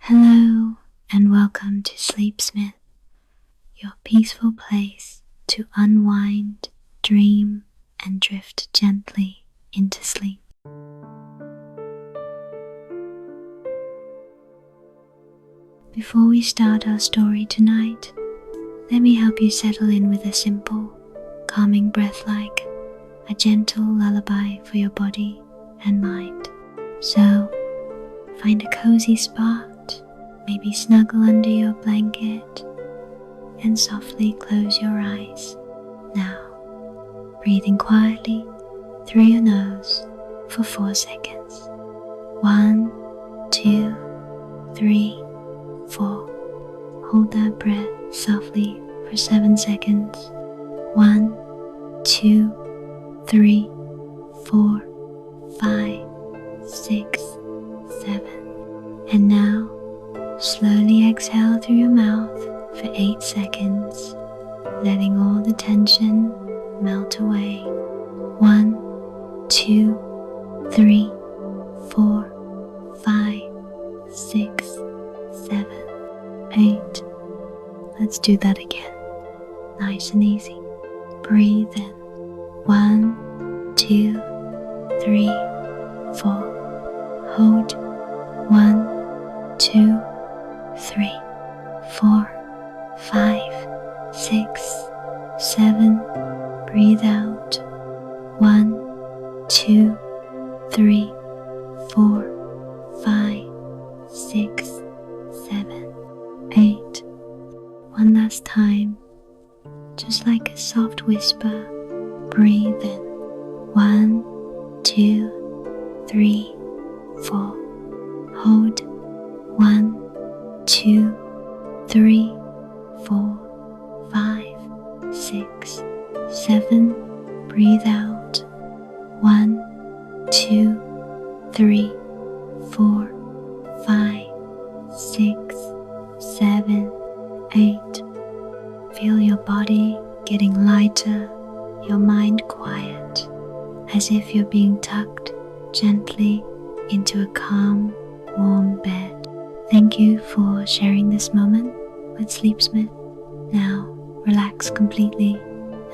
Hello and welcome to Sleepsmyth, your peaceful place to unwind, dream, and drift gently into sleep. Before we start our story tonight, let me help you settle in with a simple, calming breath like a gentle lullaby for your body and mind. So, find a cozy spot, maybe snuggle under your blanket, and softly close your eyes. Now, breathing quietly through your nose for 4 seconds. 1, 2, 3, 4. Hold that breath softly for 7 seconds. 1, 2, 3, 4, 5, 6, 7. And now, slowly exhale through your mouth for 8 seconds, letting all the tension melt away. 1, 2, 3, 4, 5, 6, 7, 8. Let's do that again. Nice and easy. Breathe in. 1, 2, 3, 4. Hold. 1, 2, 3, 4, 5, 6, 7. Breathe out. 1, 2, 3, 4, 5, 6, 7, 8. One last time, just like a soft whisper, breathe in. 1, 2, 3, 4. Hold. 1, 2, 3, 4, 5, 6, 7. Breathe out. 1, 2, 3, 4, 5, 6, 7, 8. Feel your body getting lighter, your mind quiet, as if you're being tucked gently into a calm, warm bed. Thank you for sharing this moment with Sleepsmyth. Now, relax completely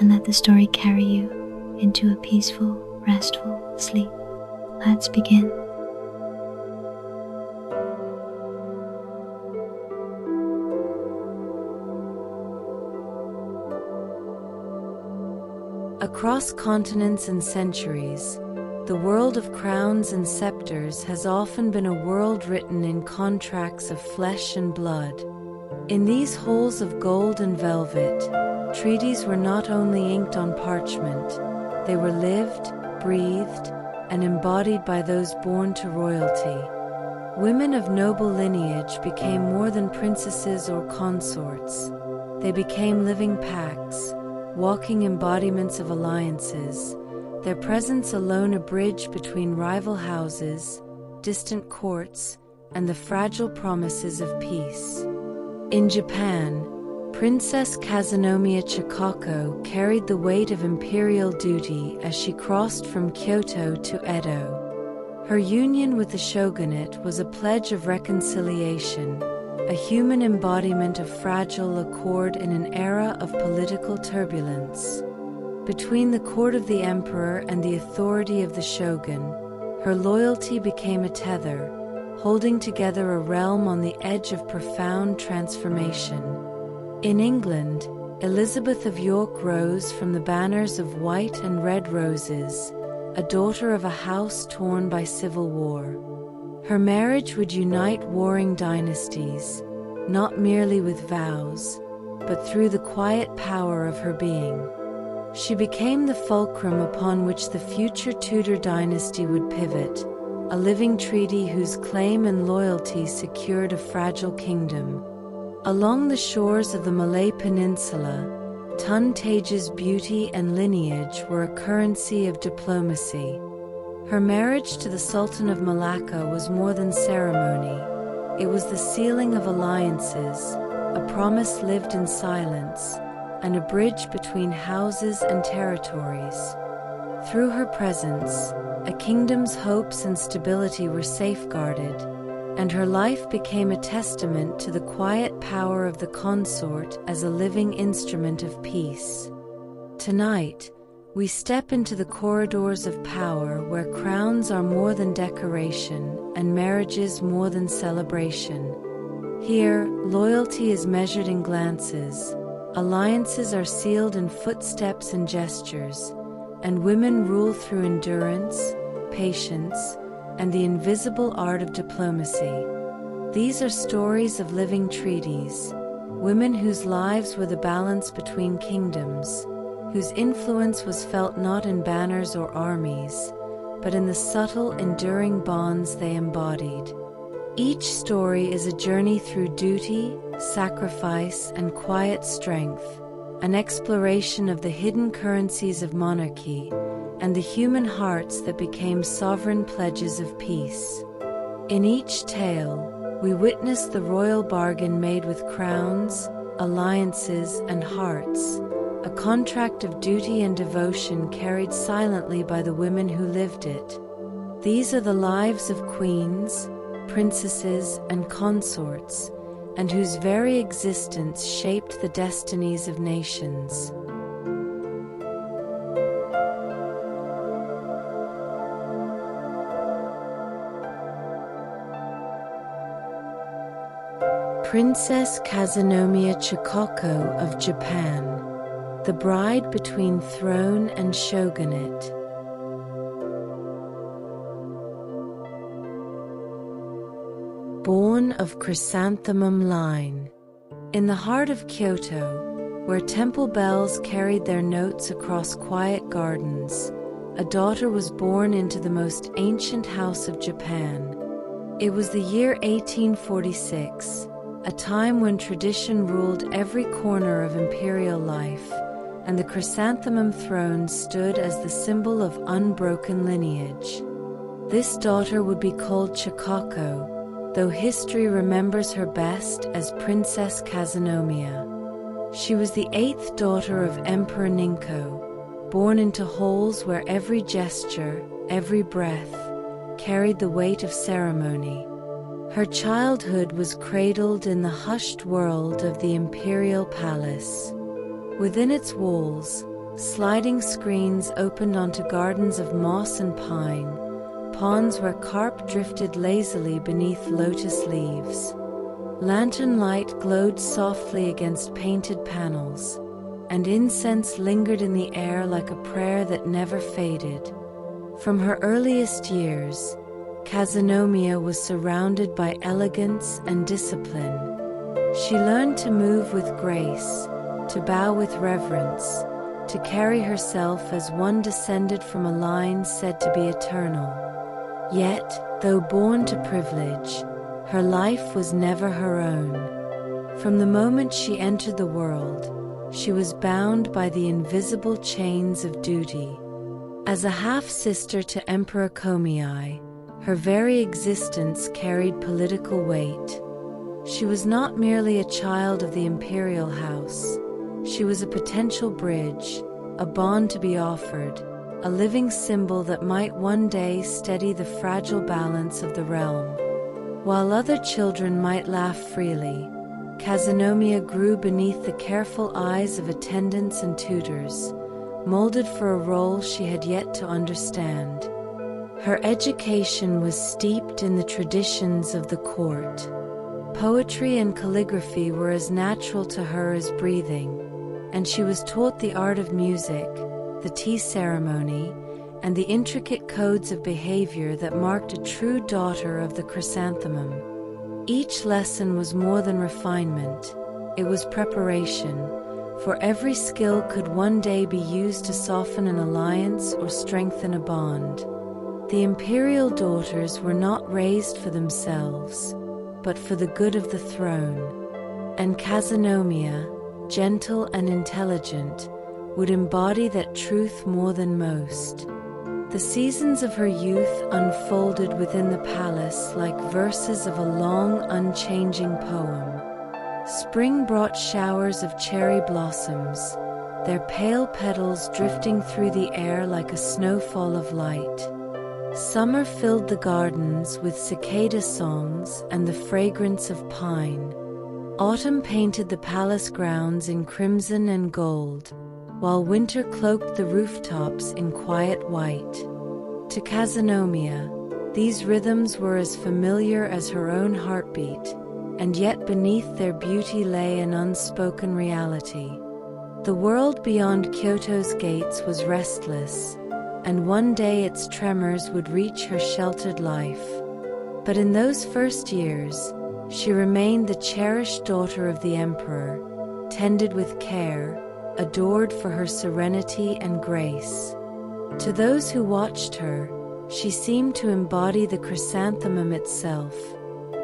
and let the story carry you into a peaceful, restful sleep. Let's begin. Across continents and centuries, the world of crowns and scepters has often been a world written in contracts of flesh and blood. In these halls of gold and velvet, treaties were not only inked on parchment, they were lived, breathed, and embodied by those born to royalty. Women of noble lineage became more than princesses or consorts. They became living pacts, walking embodiments of alliances, their presence alone a bridge between rival houses, distant courts, and the fragile promises of peace. In Japan, Princess Kazunomiya Chikako carried the weight of imperial duty as she crossed from Kyoto to Edo. Her union with the shogunate was a pledge of reconciliation, a human embodiment of fragile accord in an era of political turbulence. Between the court of the emperor and the authority of the shogun, her loyalty became a tether, holding together a realm on the edge of profound transformation. In England, Elizabeth of York rose from the banners of white and red roses, a daughter of a house torn by civil war. Her marriage would unite warring dynasties, not merely with vows, but through the quiet power of her being. She became the fulcrum upon which the future Tudor dynasty would pivot, a living treaty whose claim and loyalty secured a fragile kingdom. Along the shores of the Malay Peninsula, Teja's beauty and lineage were a currency of diplomacy. Her marriage to the Sultan of Malacca was more than ceremony. It was the sealing of alliances, a promise lived in silence, and a bridge between houses and territories. Through her presence, a kingdom's hopes and stability were safeguarded, and her life became a testament to the quiet power of the consort as a living instrument of peace. Tonight, we step into the corridors of power where crowns are more than decoration and marriages more than celebration. Here, loyalty is measured in glances, alliances are sealed in footsteps and gestures, and women rule through endurance, patience, and the invisible art of diplomacy. These are stories of living treaties, women whose lives were the balance between kingdoms, whose influence was felt not in banners or armies, but in the subtle, enduring bonds they embodied. Each story is a journey through duty, sacrifice, and quiet strength, an exploration of the hidden currencies of monarchy and the human hearts that became sovereign pledges of peace. In each tale, we witness the royal bargain made with crowns, alliances, and hearts, a contract of duty and devotion carried silently by the women who lived it. These are the lives of queens, princesses, and consorts, and whose very existence shaped the destinies of nations. Princess Kazunomiya Chikako of Japan, the bride between throne and shogunate. Born of chrysanthemum line. In the heart of Kyoto, where temple bells carried their notes across quiet gardens, a daughter was born into the most ancient house of Japan. It was the year 1846, a time when tradition ruled every corner of imperial life, and the chrysanthemum throne stood as the symbol of unbroken lineage. This daughter would be called Chikako, though history remembers her best as Princess Kazunomiya. She was the 8th daughter of Emperor Ninko, born into halls where every gesture, every breath, carried the weight of ceremony. Her childhood was cradled in the hushed world of the imperial palace. Within its walls, sliding screens opened onto gardens of moss and pine, ponds where carp drifted lazily beneath lotus leaves. Lantern light glowed softly against painted panels, and incense lingered in the air like a prayer that never faded. From her earliest years, Kazunomiya was surrounded by elegance and discipline. She learned to move with grace, to bow with reverence, to carry herself as one descended from a line said to be eternal. Yet, though born to privilege, her life was never her own. From the moment she entered the world, she was bound by the invisible chains of duty. As a half-sister to Emperor Komeei, her very existence carried political weight. She was not merely a child of the imperial house. She was a potential bridge, a bond to be offered, a living symbol that might one day steady the fragile balance of the realm. While other children might laugh freely, Kazunomiya grew beneath the careful eyes of attendants and tutors, molded for a role she had yet to understand. Her education was steeped in the traditions of the court. Poetry and calligraphy were as natural to her as breathing, and she was taught the art of music, the tea ceremony, and the intricate codes of behavior that marked a true daughter of the chrysanthemum. Each lesson was more than refinement, it was preparation, for every skill could one day be used to soften an alliance or strengthen a bond. The imperial daughters were not raised for themselves, but for the good of the throne, and Kazunomiya, gentle and intelligent, would embody that truth more than most. The seasons of her youth unfolded within the palace like verses of a long, unchanging poem. Spring brought showers of cherry blossoms, their pale petals drifting through the air like a snowfall of light. Summer filled the gardens with cicada songs and the fragrance of pine. Autumn painted the palace grounds in crimson and gold, while winter cloaked the rooftops in quiet white. To Kazunomiya, these rhythms were as familiar as her own heartbeat, and yet beneath their beauty lay an unspoken reality. The world beyond Kyoto's gates was restless, and one day its tremors would reach her sheltered life. But in those first years, she remained the cherished daughter of the emperor, tended with care, adored for her serenity and grace. To those who watched her, she seemed to embody the chrysanthemum itself,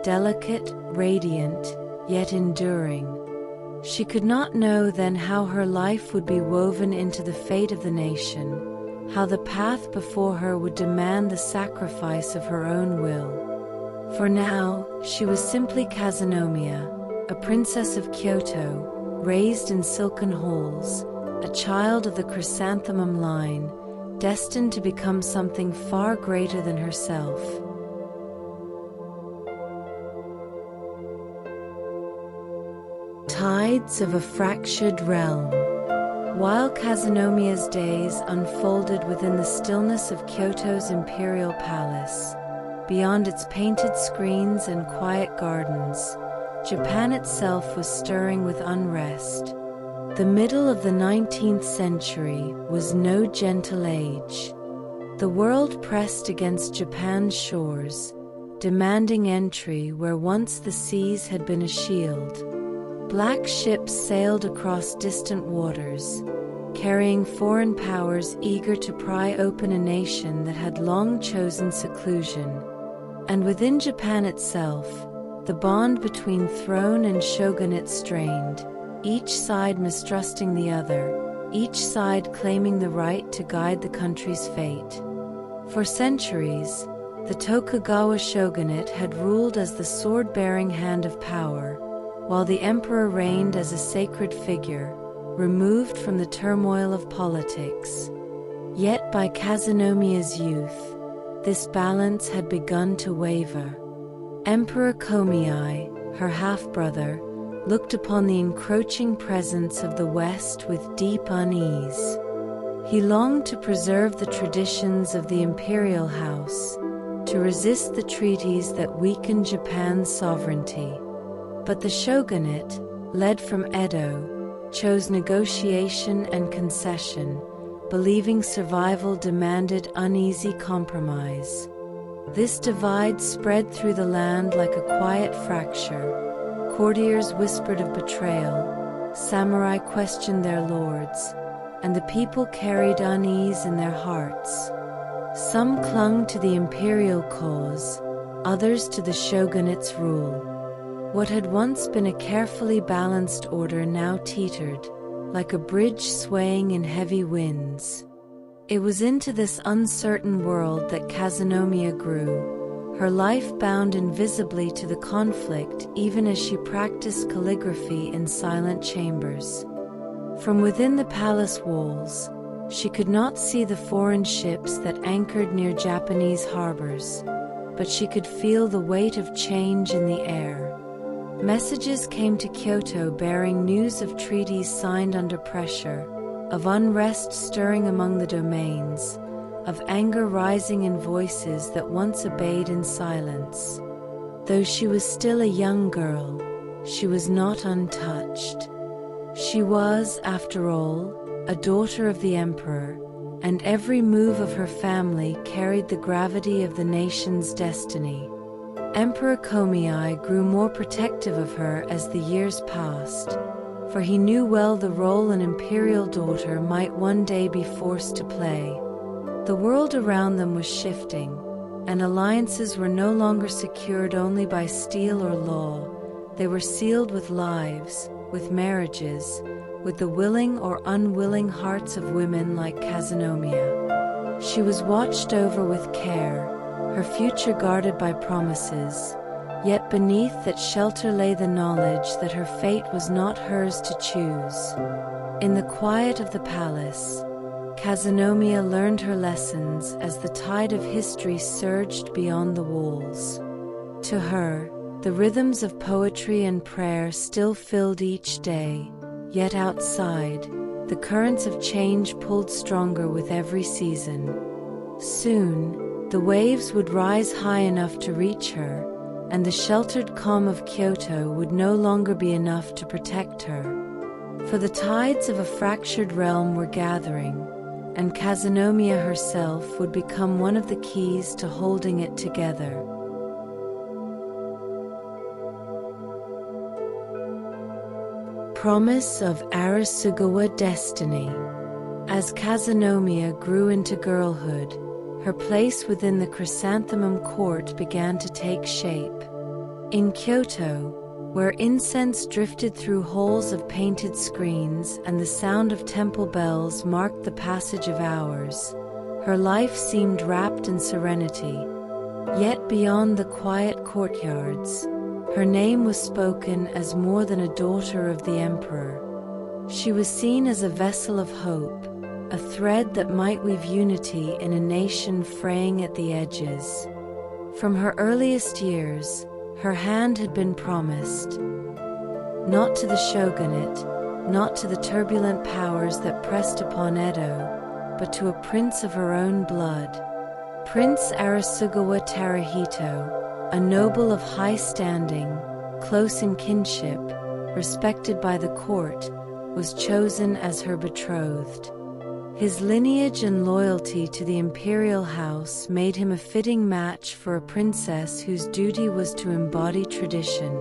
delicate, radiant, yet enduring. She could not know then how her life would be woven into the fate of the nation, how the path before her would demand the sacrifice of her own will. For now, she was simply Kazunomiya, a princess of Kyoto, raised in silken halls, a child of the chrysanthemum line, destined to become something far greater than herself. Tides of a fractured realm. While Kazunomiya's days unfolded within the stillness of Kyoto's imperial palace, beyond its painted screens and quiet gardens, Japan itself was stirring with unrest. The middle of the 19th century was no gentle age. The world pressed against Japan's shores, demanding entry where once the seas had been a shield. Black ships sailed across distant waters, carrying foreign powers eager to pry open a nation that had long chosen seclusion. And within Japan itself, the bond between throne and shogunate strained, each side mistrusting the other, each side claiming the right to guide the country's fate. For centuries, the Tokugawa shogunate had ruled as the sword-bearing hand of power, while the emperor reigned as a sacred figure, removed from the turmoil of politics. Yet by Kazunomiya's youth, this balance had begun to waver. Emperor Komeei, her half-brother, looked upon the encroaching presence of the West with deep unease. He longed to preserve the traditions of the imperial house, to resist the treaties that weakened Japan's sovereignty. But the shogunate, led from Edo, chose negotiation and concession, believing survival demanded uneasy compromise. This divide spread through the land like a quiet fracture. Courtiers whispered of betrayal, samurai questioned their lords, and the people carried unease in their hearts. Some clung to the imperial cause, others to the shogunate's rule. What had once been a carefully balanced order now teetered, like a bridge swaying in heavy winds. It was into this uncertain world that Kazunomiya grew, her life bound invisibly to the conflict even as she practiced calligraphy in silent chambers. From within the palace walls, she could not see the foreign ships that anchored near Japanese harbors, but she could feel the weight of change in the air. Messages came to Kyoto bearing news of treaties signed under pressure, of unrest stirring among the domains, of anger rising in voices that once obeyed in silence. Though she was still a young girl, she was not untouched. She was, after all, a daughter of the emperor, and every move of her family carried the gravity of the nation's destiny. Emperor Komeei grew more protective of her as the years passed, for he knew well the role an imperial daughter might one day be forced to play. The world around them was shifting, and alliances were no longer secured only by steel or law. They were sealed with lives, with marriages, with the willing or unwilling hearts of women like Kazunomiya. She was watched over with care, her future guarded by promises, yet beneath that shelter lay the knowledge that her fate was not hers to choose. In the quiet of the palace, Kazunomiya learned her lessons as the tide of history surged beyond the walls. To her, the rhythms of poetry and prayer still filled each day, yet outside, the currents of change pulled stronger with every season. Soon, the waves would rise high enough to reach her, and the sheltered calm of Kyoto would no longer be enough to protect her. For the tides of a fractured realm were gathering, and Kazunomiya herself would become one of the keys to holding it together. Promise of Arasugawa Destiny. As Kazunomiya grew into girlhood, her place within the chrysanthemum court began to take shape. In Kyoto, where incense drifted through holes of painted screens and the sound of temple bells marked the passage of hours, her life seemed wrapped in serenity. Yet beyond the quiet courtyards, her name was spoken as more than a daughter of the emperor. She was seen as a vessel of hope, a thread that might weave unity in a nation fraying at the edges. From her earliest years, her hand had been promised, not to the shogunate, not to the turbulent powers that pressed upon Edo, but to a prince of her own blood. Prince Arasugawa Terahito, a noble of high standing, close in kinship, respected by the court, was chosen as her betrothed. His lineage and loyalty to the imperial house made him a fitting match for a princess whose duty was to embody tradition.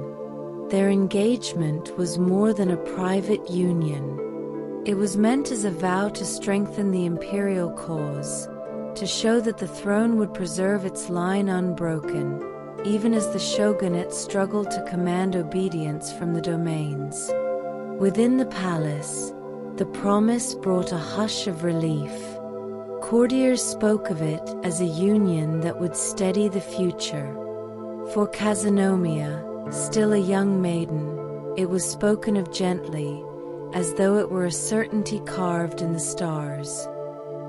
Their engagement was more than a private union. It was meant as a vow to strengthen the imperial cause, to show that the throne would preserve its line unbroken, even as the shogunate struggled to command obedience from the domains. Within the palace, the promise brought a hush of relief. Courtiers spoke of it as a union that would steady the future. For Kazunomiya, still a young maiden, it was spoken of gently, as though it were a certainty carved in the stars.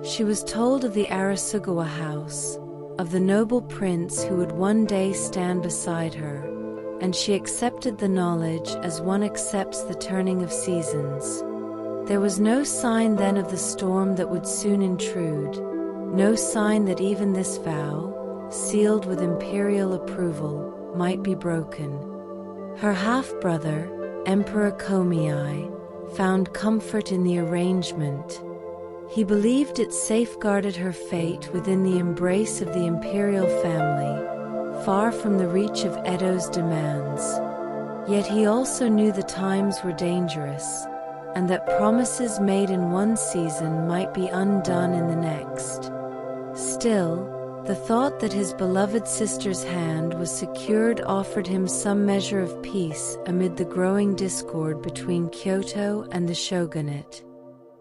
She was told of the Arasugawa house, of the noble prince who would one day stand beside her, and she accepted the knowledge as one accepts the turning of seasons. There was no sign then of the storm that would soon intrude, no sign that even this vow, sealed with imperial approval, might be broken. Her half-brother, Emperor Komeei, found comfort in the arrangement. He believed it safeguarded her fate within the embrace of the imperial family, far from the reach of Edo's demands. Yet he also knew the times were dangerous, and that promises made in one season might be undone in the next. Still, the thought that his beloved sister's hand was secured offered him some measure of peace amid the growing discord between Kyoto and the shogunate.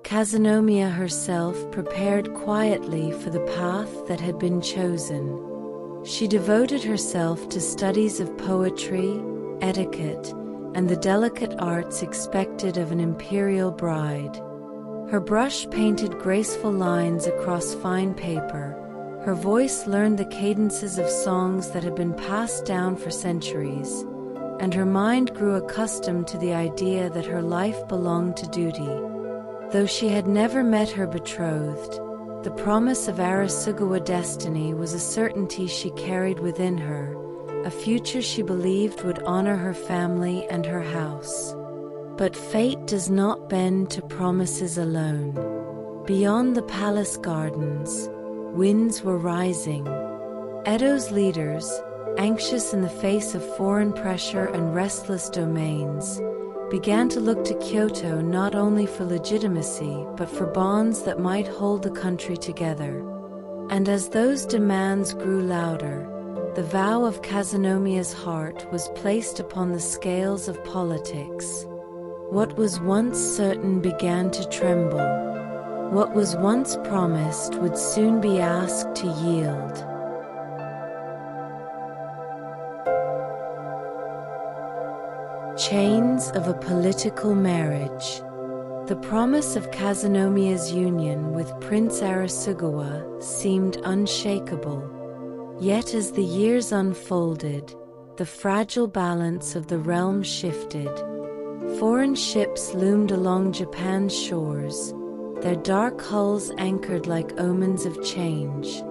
Kazunomiya herself prepared quietly for the path that had been chosen. She devoted herself to studies of poetry, etiquette, and the delicate arts expected of an imperial bride. Her brush painted graceful lines across fine paper. Her voice learned the cadences of songs that had been passed down for centuries, and her mind grew accustomed to the idea that her life belonged to duty. Though she had never met her betrothed, the promise of Arasugawa destiny was a certainty she carried within her, a future she believed would honor her family and her house. But fate does not bend to promises alone. Beyond the palace gardens, winds were rising. Edo's leaders, anxious in the face of foreign pressure and restless domains, began to look to Kyoto not only for legitimacy but for bonds that might hold the country together. And as those demands grew louder, the vow of Kazunomiya's heart was placed upon the scales of politics. What was once certain began to tremble. What was once promised would soon be asked to yield. Chains of a political marriage. The promise of Kazunomiya's union with Prince Arasugawa seemed unshakable. Yet as the years unfolded, the fragile balance of the realm shifted. Foreign ships loomed along Japan's shores, their dark hulls anchored like omens of change.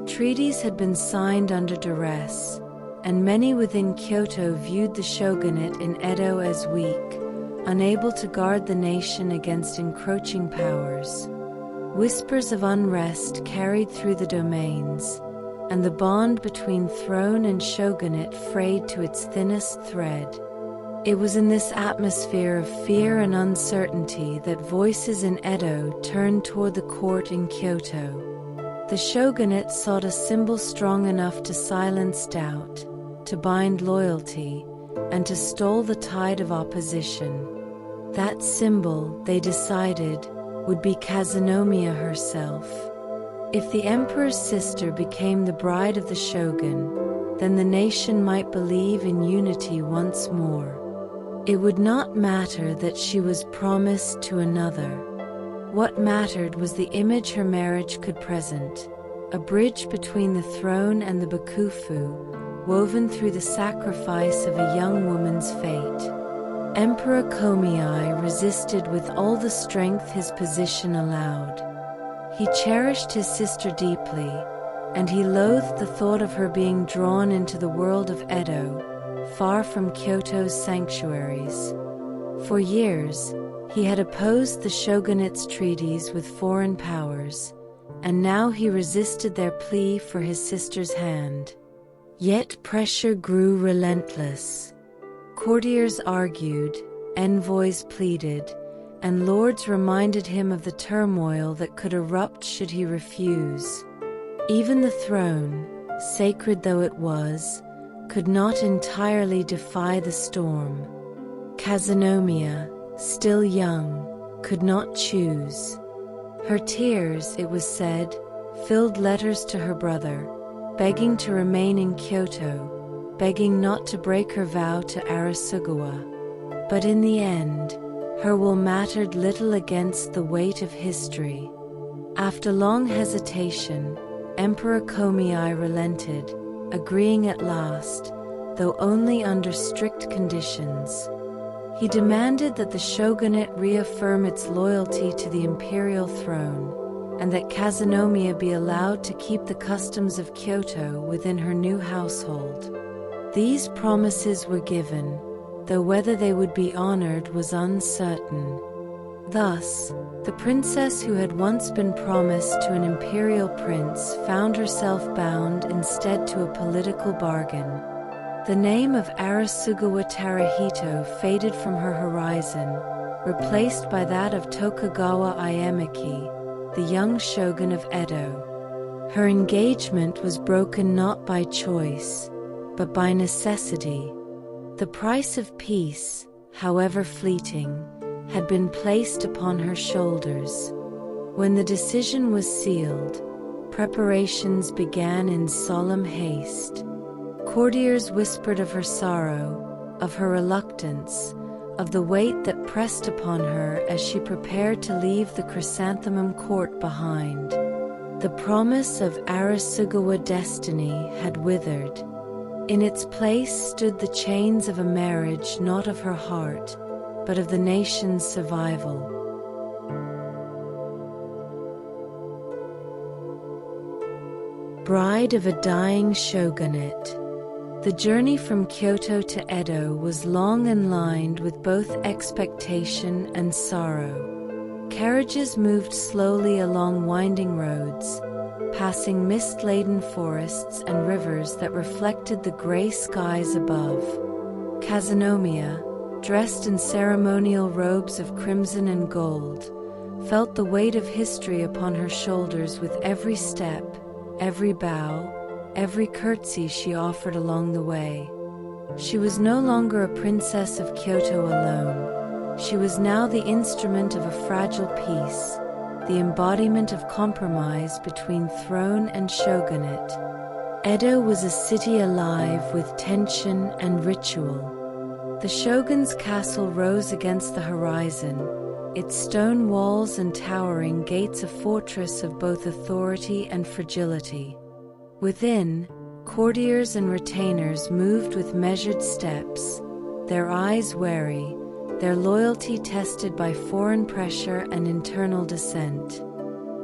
Treaties had been signed under duress, and many within Kyoto viewed the shogunate in Edo as weak, unable to guard the nation against encroaching powers. Whispers of unrest carried through the domains, and the bond between throne and shogunate frayed to its thinnest thread. It was in this atmosphere of fear and uncertainty that voices in Edo turned toward the court in Kyoto. The shogunate sought a symbol strong enough to silence doubt, to bind loyalty, and to stall the tide of opposition. That symbol, they decided, would be Kazunomiya herself. If the emperor's sister became the bride of the shogun, then the nation might believe in unity once more. It would not matter that she was promised to another. What mattered was the image her marriage could present, a bridge between the throne and the bakufu, woven through the sacrifice of a young woman's fate. Emperor Komeei resisted with all the strength his position allowed. He cherished his sister deeply, and he loathed the thought of her being drawn into the world of Edo, far from Kyoto's sanctuaries. For years, he had opposed the shogunate's treaties with foreign powers, and now he resisted their plea for his sister's hand. Yet pressure grew relentless. Courtiers argued, envoys pleaded, and lords reminded him of the turmoil that could erupt should he refuse. Even the throne, sacred though it was, could not entirely defy the storm. Kazunomiya, still young, could not choose. Her tears, it was said, filled letters to her brother, begging to remain in Kyoto, begging not to break her vow to Arasugawa. But in the end, her will mattered little against the weight of history. After long hesitation, Emperor Komeei relented, agreeing at last, though only under strict conditions. He demanded that the shogunate reaffirm its loyalty to the imperial throne, and that Kazunomiya be allowed to keep the customs of Kyoto within her new household. These promises were given, though whether they would be honored was uncertain. Thus, the princess who had once been promised to an imperial prince found herself bound instead to a political bargain. The name of Arasugawa Terahito faded from her horizon, replaced by that of Tokugawa Ieyasu, the young shogun of Edo. Her engagement was broken not by choice, but by necessity. The price of peace, however fleeting, had been placed upon her shoulders. When the decision was sealed, preparations began in solemn haste. Courtiers whispered of her sorrow, of her reluctance, of the weight that pressed upon her as she prepared to leave the chrysanthemum court behind. The promise of Arasugawa destiny had withered. In its place stood the chains of a marriage not of her heart, but of the nation's survival. Bride of a dying shogunate. The journey from Kyoto to Edo was long and lined with both expectation and sorrow. Carriages moved slowly along winding roads, passing mist-laden forests and rivers that reflected the gray skies above. Kazunomiya, dressed in ceremonial robes of crimson and gold, felt the weight of history upon her shoulders with every step, every bow, every curtsy she offered along the way. She was no longer a princess of Kyoto alone. She was now the instrument of a fragile peace, the embodiment of compromise between throne and shogunate. Edo was a city alive with tension and ritual. The shogun's castle rose against the horizon, its stone walls and towering gates a fortress of both authority and fragility. Within, courtiers and retainers moved with measured steps, their eyes wary, their loyalty tested by foreign pressure and internal dissent.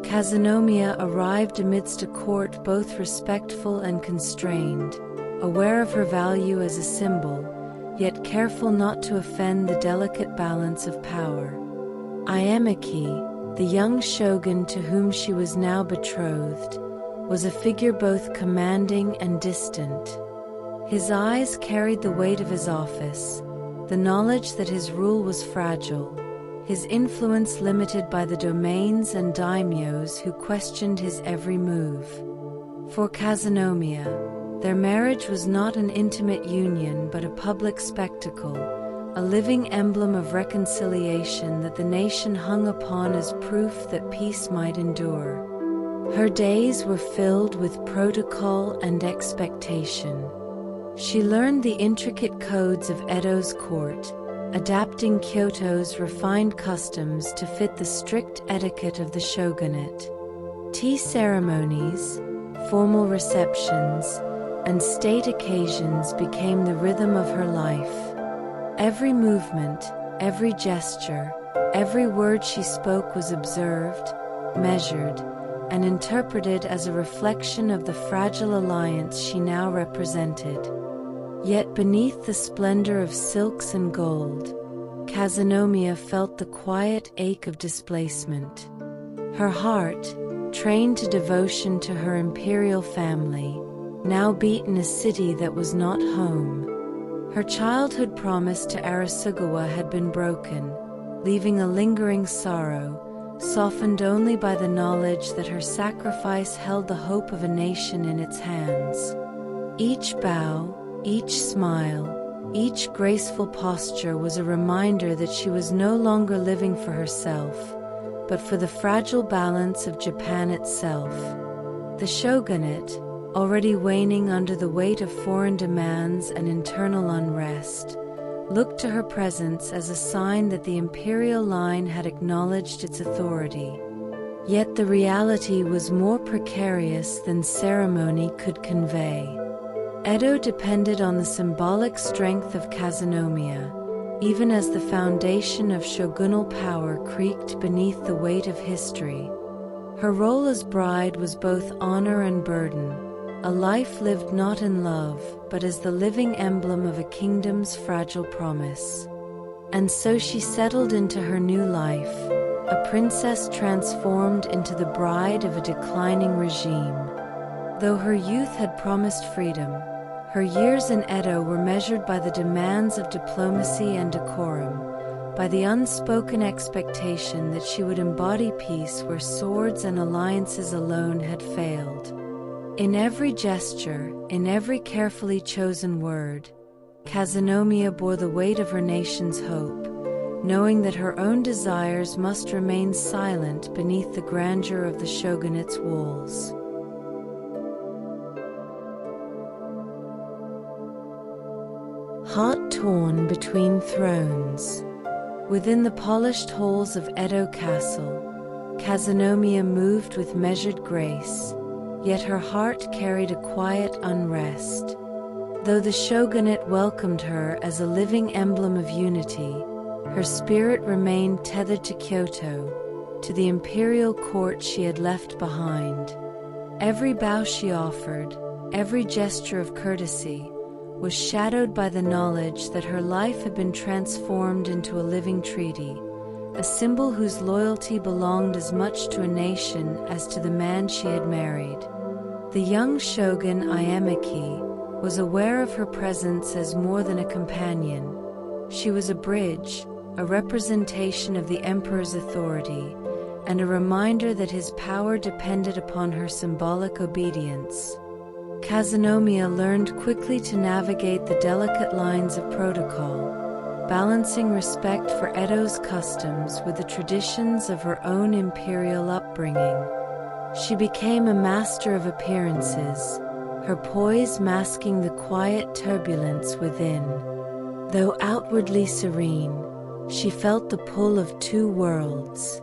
Kazunomiya arrived amidst a court both respectful and constrained, aware of her value as a symbol, yet careful not to offend the delicate balance of power. Iemaki, the young shogun to whom she was now betrothed, was a figure both commanding and distant. His eyes carried the weight of his office, the knowledge that his rule was fragile, his influence limited by the domains and daimyos who questioned his every move. For Kazunomiya, their marriage was not an intimate union but a public spectacle, a living emblem of reconciliation that the nation hung upon as proof that peace might endure. Her days were filled with protocol and expectation. She learned the intricate codes of Edo's court, adapting Kyoto's refined customs to fit the strict etiquette of the shogunate. Tea ceremonies, formal receptions, and state occasions became the rhythm of her life. Every movement, every gesture, every word she spoke was observed, measured, and interpreted as a reflection of the fragile alliance she now represented. Yet beneath the splendor of silks and gold, Kazunomiya felt the quiet ache of displacement. Her heart, trained to devotion to her imperial family, now beat in a city that was not home. Her childhood promise to Arasugawa had been broken, leaving a lingering sorrow, softened only by the knowledge that her sacrifice held the hope of a nation in its hands. Each bow, each smile, each graceful posture was a reminder that she was no longer living for herself, but for the fragile balance of Japan itself. The shogunate, already waning under the weight of foreign demands and internal unrest, looked to her presence as a sign that the imperial line had acknowledged its authority. Yet the reality was more precarious than ceremony could convey. Edo depended on the symbolic strength of Kazunomiya, even as the foundation of shogunal power creaked beneath the weight of history. Her role as bride was both honor and burden, a life lived not in love, but as the living emblem of a kingdom's fragile promise. And so she settled into her new life, a princess transformed into the bride of a declining regime. Though her youth had promised freedom, her years in Edo were measured by the demands of diplomacy and decorum, by the unspoken expectation that she would embody peace where swords and alliances alone had failed. In every gesture, in every carefully chosen word, Kazunomiya bore the weight of her nation's hope, knowing that her own desires must remain silent beneath the grandeur of the shogunate's walls. Heart torn between thrones. Within the polished halls of Edo Castle, Kazunomiya moved with measured grace, yet her heart carried a quiet unrest. Though the shogunate welcomed her as a living emblem of unity, her spirit remained tethered to Kyoto, to the imperial court she had left behind. Every bow she offered, every gesture of courtesy, was shadowed by the knowledge that her life had been transformed into a living treaty, a symbol whose loyalty belonged as much to a nation as to the man she had married. The young shogun Iemaki was aware of her presence as more than a companion. She was a bridge, a representation of the emperor's authority, and a reminder that his power depended upon her symbolic obedience. Kazunomiya learned quickly to navigate the delicate lines of protocol, balancing respect for Edo's customs with the traditions of her own imperial upbringing. She became a master of appearances, her poise masking the quiet turbulence within. Though outwardly serene, she felt the pull of two worlds.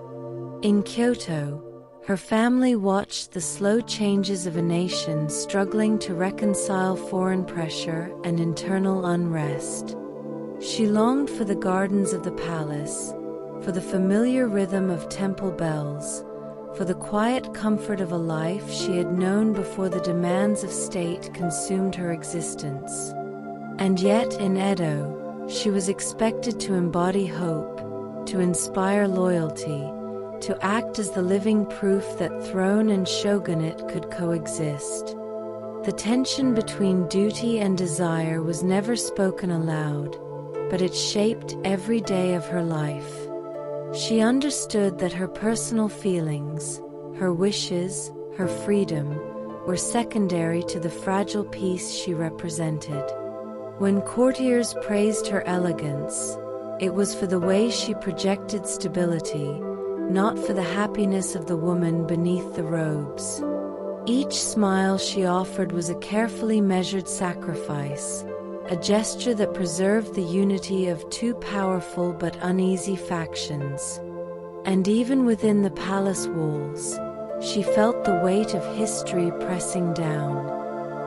In Kyoto, her family watched the slow changes of a nation struggling to reconcile foreign pressure and internal unrest. She longed for the gardens of the palace, for the familiar rhythm of temple bells, for the quiet comfort of a life she had known before the demands of state consumed her existence. And yet in Edo, she was expected to embody hope, to inspire loyalty, to act as the living proof that throne and shogunate could coexist. The tension between duty and desire was never spoken aloud, but it shaped every day of her life. She understood that her personal feelings, her wishes, her freedom, were secondary to the fragile peace she represented. When courtiers praised her elegance, it was for the way she projected stability, not for the happiness of the woman beneath the robes. Each smile she offered was a carefully measured sacrifice, a gesture that preserved the unity of two powerful but uneasy factions. And even within the palace walls, she felt the weight of history pressing down.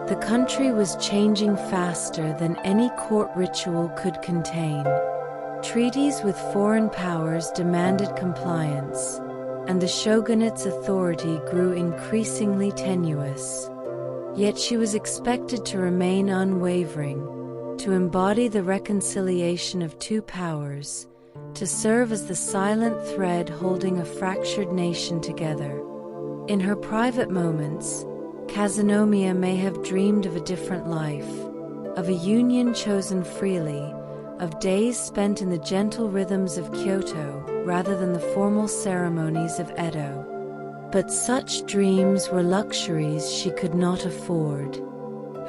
The country was changing faster than any court ritual could contain. Treaties with foreign powers demanded compliance, and the shogunate's authority grew increasingly tenuous. Yet she was expected to remain unwavering, to embody the reconciliation of two powers, to serve as the silent thread holding a fractured nation together. In her private moments, Kazunomiya may have dreamed of a different life, of a union chosen freely, of days spent in the gentle rhythms of Kyoto rather than the formal ceremonies of Edo. But such dreams were luxuries she could not afford.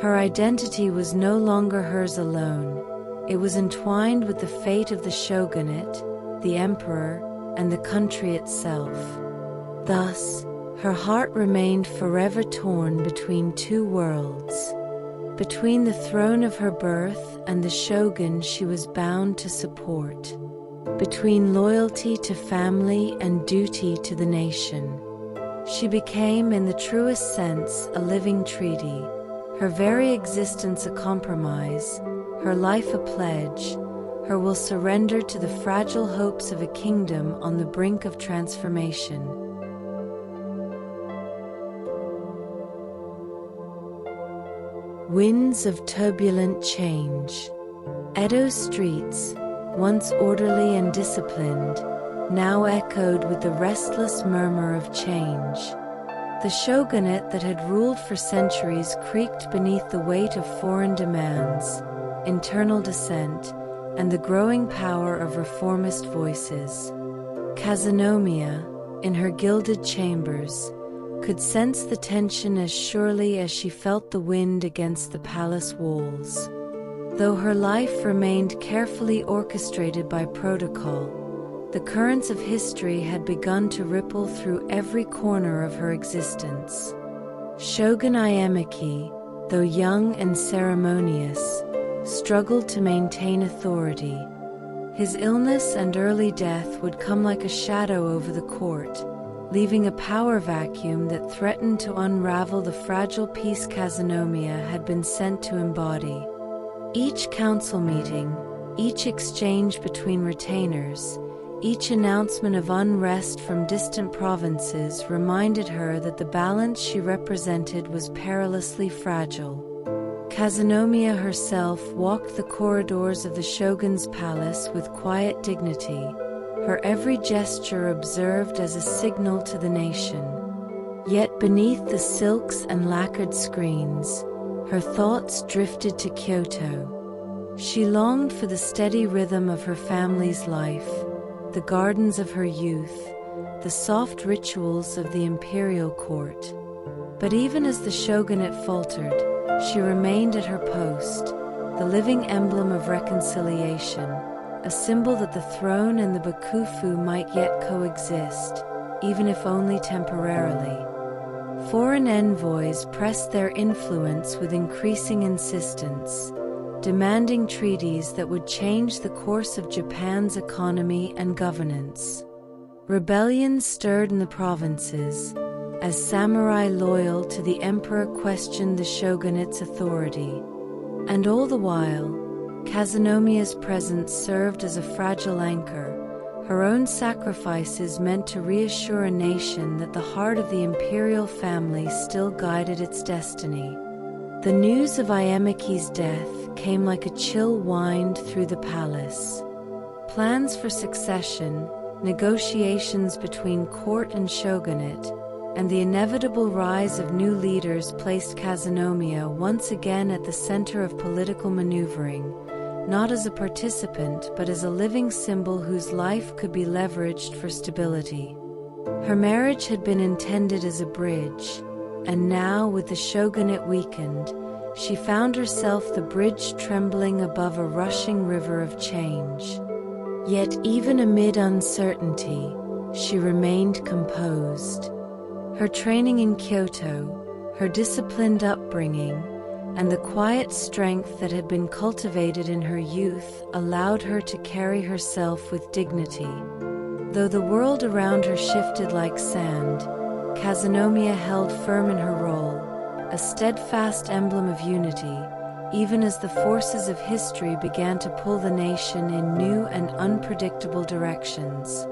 Her identity was no longer hers alone. It was entwined with the fate of the shogunate, the emperor, and the country itself. Thus, her heart remained forever torn between two worlds. Between the throne of her birth and the shogun she was bound to support. Between loyalty to family and duty to the nation. She became, in the truest sense, a living treaty, her very existence a compromise, her life a pledge, her will surrendered to the fragile hopes of a kingdom on the brink of transformation. Winds of turbulent change. Edo's streets, once orderly and disciplined, now echoed with the restless murmur of change. The shogunate that had ruled for centuries creaked beneath the weight of foreign demands, internal dissent, and the growing power of reformist voices. Kazunomiya, in her gilded chambers, could sense the tension as surely as she felt the wind against the palace walls. Though her life remained carefully orchestrated by protocol, the currents of history had begun to ripple through every corner of her existence. Shogun Ieyasu, though young and ceremonious, struggled to maintain authority. His illness and early death would come like a shadow over the court, leaving a power vacuum that threatened to unravel the fragile peace Kazunomiya had been sent to embody. Each council meeting, each exchange between retainers, each announcement of unrest from distant provinces reminded her that the balance she represented was perilously fragile. Kazunomiya herself walked the corridors of the shogun's palace with quiet dignity, her every gesture observed as a signal to the nation. Yet beneath the silks and lacquered screens, her thoughts drifted to Kyoto. She longed for the steady rhythm of her family's life, the gardens of her youth, the soft rituals of the imperial court. But even as the shogunate faltered, she remained at her post, the living emblem of reconciliation, a symbol that the throne and the bakufu might yet coexist, even if only temporarily. Foreign envoys pressed their influence with increasing insistence, demanding treaties that would change the course of Japan's economy and governance. Rebellions stirred in the provinces, as samurai loyal to the emperor questioned the shogunate's authority. And all the while, Kazunomiya's presence served as a fragile anchor, her own sacrifices meant to reassure a nation that the heart of the imperial family still guided its destiny. The news of Iemiki's death came like a chill wind through the palace. Plans for succession, negotiations between court and shogunate, and the inevitable rise of new leaders placed Kazunomiya once again at the center of political maneuvering, not as a participant but as a living symbol whose life could be leveraged for stability. Her marriage had been intended as a bridge, and now, with the shogunate weakened, she found herself the bridge trembling above a rushing river of change. Yet even amid uncertainty, she remained composed. Her training in Kyoto, her disciplined upbringing, and the quiet strength that had been cultivated in her youth allowed her to carry herself with dignity. Though the world around her shifted like sand, Kazunomiya held firm in her role, a steadfast emblem of unity, even as the forces of history began to pull the nation in new and unpredictable directions.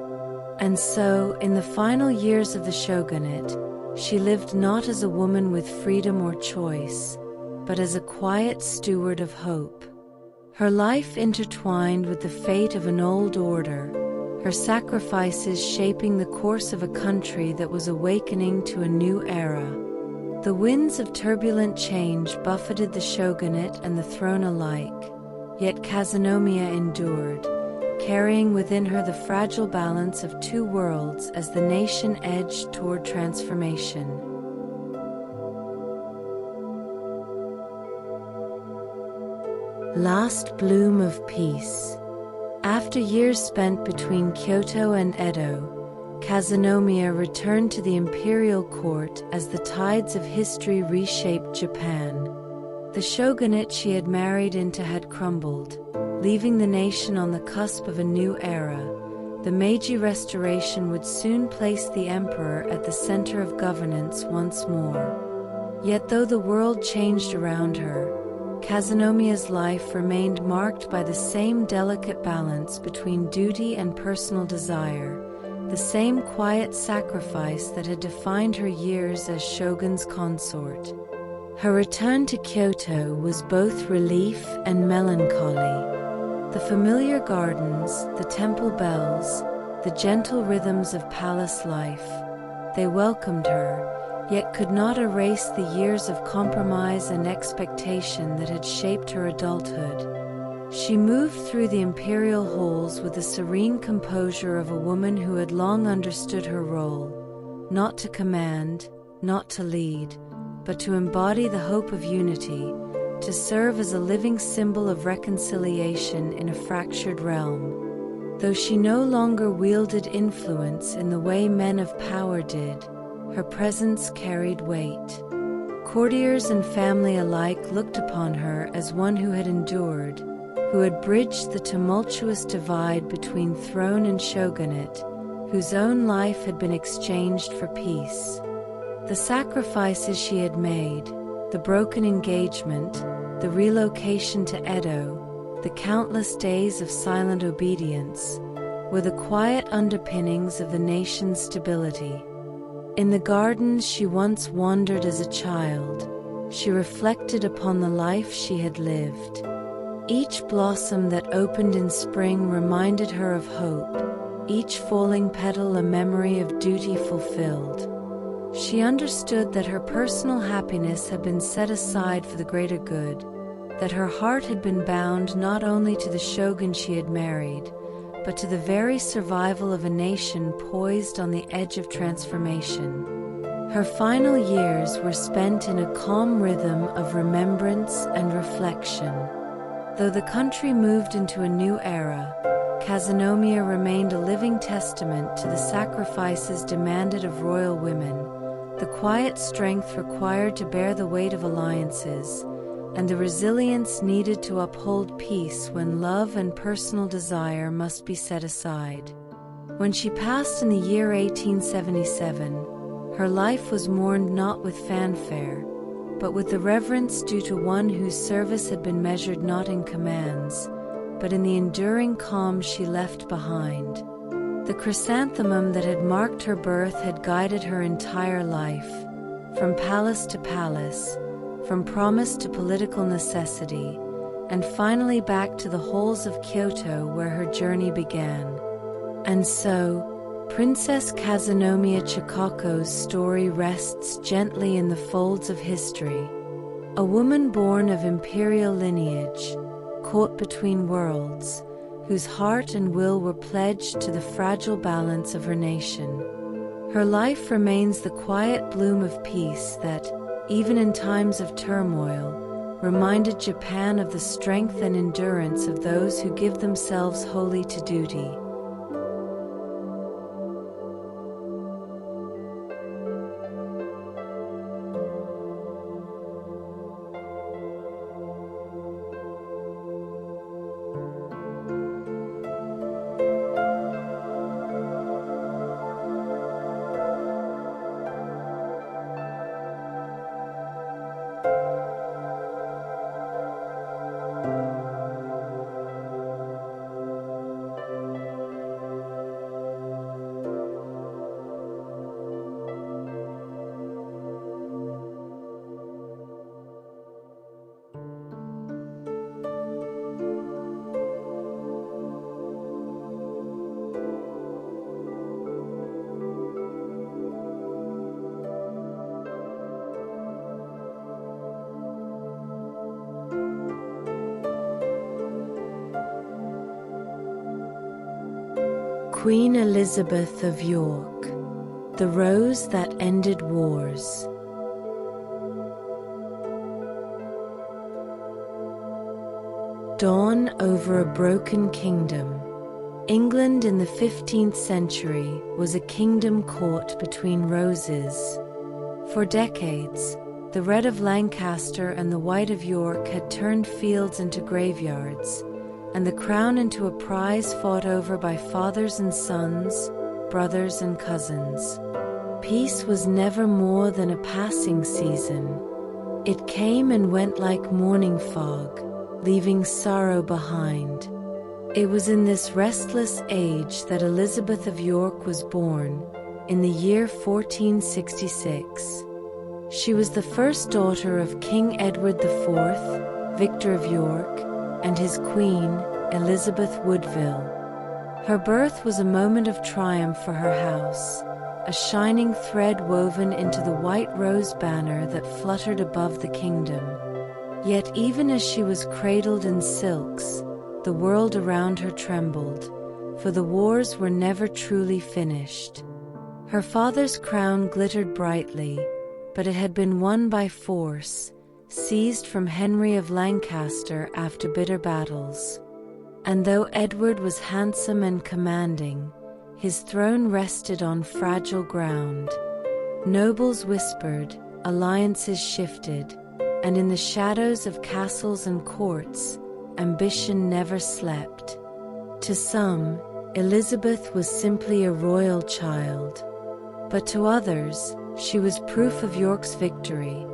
And so, in the final years of the shogunate, she lived not as a woman with freedom or choice, but as a quiet steward of hope. Her life intertwined with the fate of an old order, her sacrifices shaping the course of a country that was awakening to a new era. The winds of turbulent change buffeted the shogunate and the throne alike, yet Kazunomiya endured, carrying within her the fragile balance of two worlds as the nation edged toward transformation. Last bloom of peace. After years spent between Kyoto and Edo, Kazunomiya returned to the imperial court as the tides of history reshaped Japan. The shogunate she had married into had crumbled, leaving the nation on the cusp of a new era. The Meiji Restoration would soon place the emperor at the center of governance once more. Yet though the world changed around her, Kazunomiya's life remained marked by the same delicate balance between duty and personal desire, the same quiet sacrifice that had defined her years as shogun's consort. Her return to Kyoto was both relief and melancholy. The familiar gardens, the temple bells, the gentle rhythms of palace life, they welcomed her, yet could not erase the years of compromise and expectation that had shaped her adulthood. She moved through the imperial halls with the serene composure of a woman who had long understood her role, not to command, not to lead, but to embody the hope of unity, to serve as a living symbol of reconciliation in a fractured realm. Though she no longer wielded influence in the way men of power did, her presence carried weight. Courtiers and family alike looked upon her as one who had endured, who had bridged the tumultuous divide between throne and shogunate, whose own life had been exchanged for peace. The sacrifices she had made, the broken engagement, the relocation to Edo, the countless days of silent obedience, were the quiet underpinnings of the nation's stability. In the gardens she once wandered as a child, she reflected upon the life she had lived. Each blossom that opened in spring reminded her of hope, each falling petal a memory of duty fulfilled. She understood that her personal happiness had been set aside for the greater good, that her heart had been bound not only to the shogun she had married, but to the very survival of a nation poised on the edge of transformation. Her final years were spent in a calm rhythm of remembrance and reflection. Though the country moved into a new era, Kazunomiya remained a living testament to the sacrifices demanded of royal women, the quiet strength required to bear the weight of alliances, and the resilience needed to uphold peace when love and personal desire must be set aside. When she passed in the year 1877, her life was mourned not with fanfare, but with the reverence due to one whose service had been measured not in commands, but in the enduring calm she left behind. The chrysanthemum that had marked her birth had guided her entire life, from palace to palace, from promise to political necessity, and finally back to the halls of Kyoto where her journey began. And so, Princess Kazunomiya Chikako's story rests gently in the folds of history. A woman born of imperial lineage, caught between worlds, whose heart and will were pledged to the fragile balance of her nation. Her life remains the quiet bloom of peace that, even in times of turmoil, reminded Japan of the strength and endurance of those who give themselves wholly to duty. Queen Elizabeth of York, the rose that ended wars. Dawn over a broken kingdom. England in the 15th century was a kingdom caught between roses. For decades, the red of Lancaster and the white of York had turned fields into graveyards, and the crown into a prize fought over by fathers and sons, brothers and cousins. Peace was never more than a passing season. It came and went like morning fog, leaving sorrow behind. It was in this restless age that Elizabeth of York was born, in the year 1466. She was the first daughter of King Edward IV, Victor of York, and his queen, Elizabeth Woodville. Her birth was a moment of triumph for her house, a shining thread woven into the white rose banner that fluttered above the kingdom. Yet even as she was cradled in silks, the world around her trembled, for the wars were never truly finished. Her father's crown glittered brightly, but it had been won by force, seized from Henry of Lancaster after bitter battles. And though Edward was handsome and commanding, his throne rested on fragile ground. Nobles whispered, alliances shifted, and in the shadows of castles and courts, ambition never slept. To some, Elizabeth was simply a royal child, but to others, she was proof of York's victory,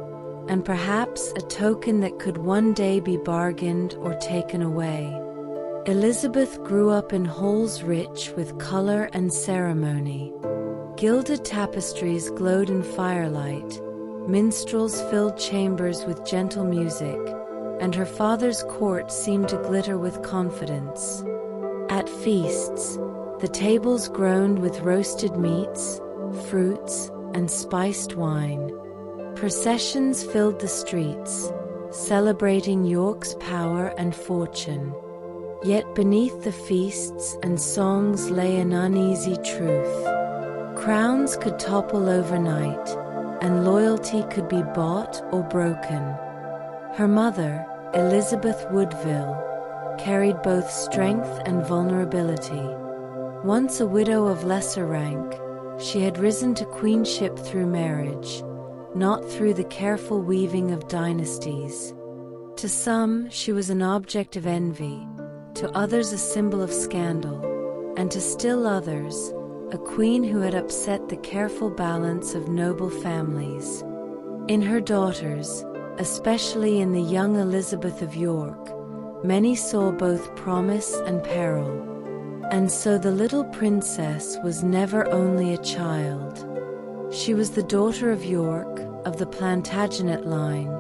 and perhaps a token that could one day be bargained or taken away. Elizabeth grew up in halls rich with color and ceremony. Gilded tapestries glowed in firelight, minstrels filled chambers with gentle music, and her father's court seemed to glitter with confidence. At feasts, the tables groaned with roasted meats, fruits, and spiced wine. Processions filled the streets, celebrating York's power and fortune. Yet beneath the feasts and songs lay an uneasy truth. Crowns could topple overnight, and loyalty could be bought or broken. Her mother, Elizabeth Woodville, carried both strength and vulnerability. Once a widow of lesser rank, she had risen to queenship through marriage, not through the careful weaving of dynasties. To some, she was an object of envy, to others a symbol of scandal, and to still others, a queen who had upset the careful balance of noble families. In her daughters, especially in the young Elizabeth of York, many saw both promise and peril. And so the little princess was never only a child. She was the daughter of York, of the Plantagenet line,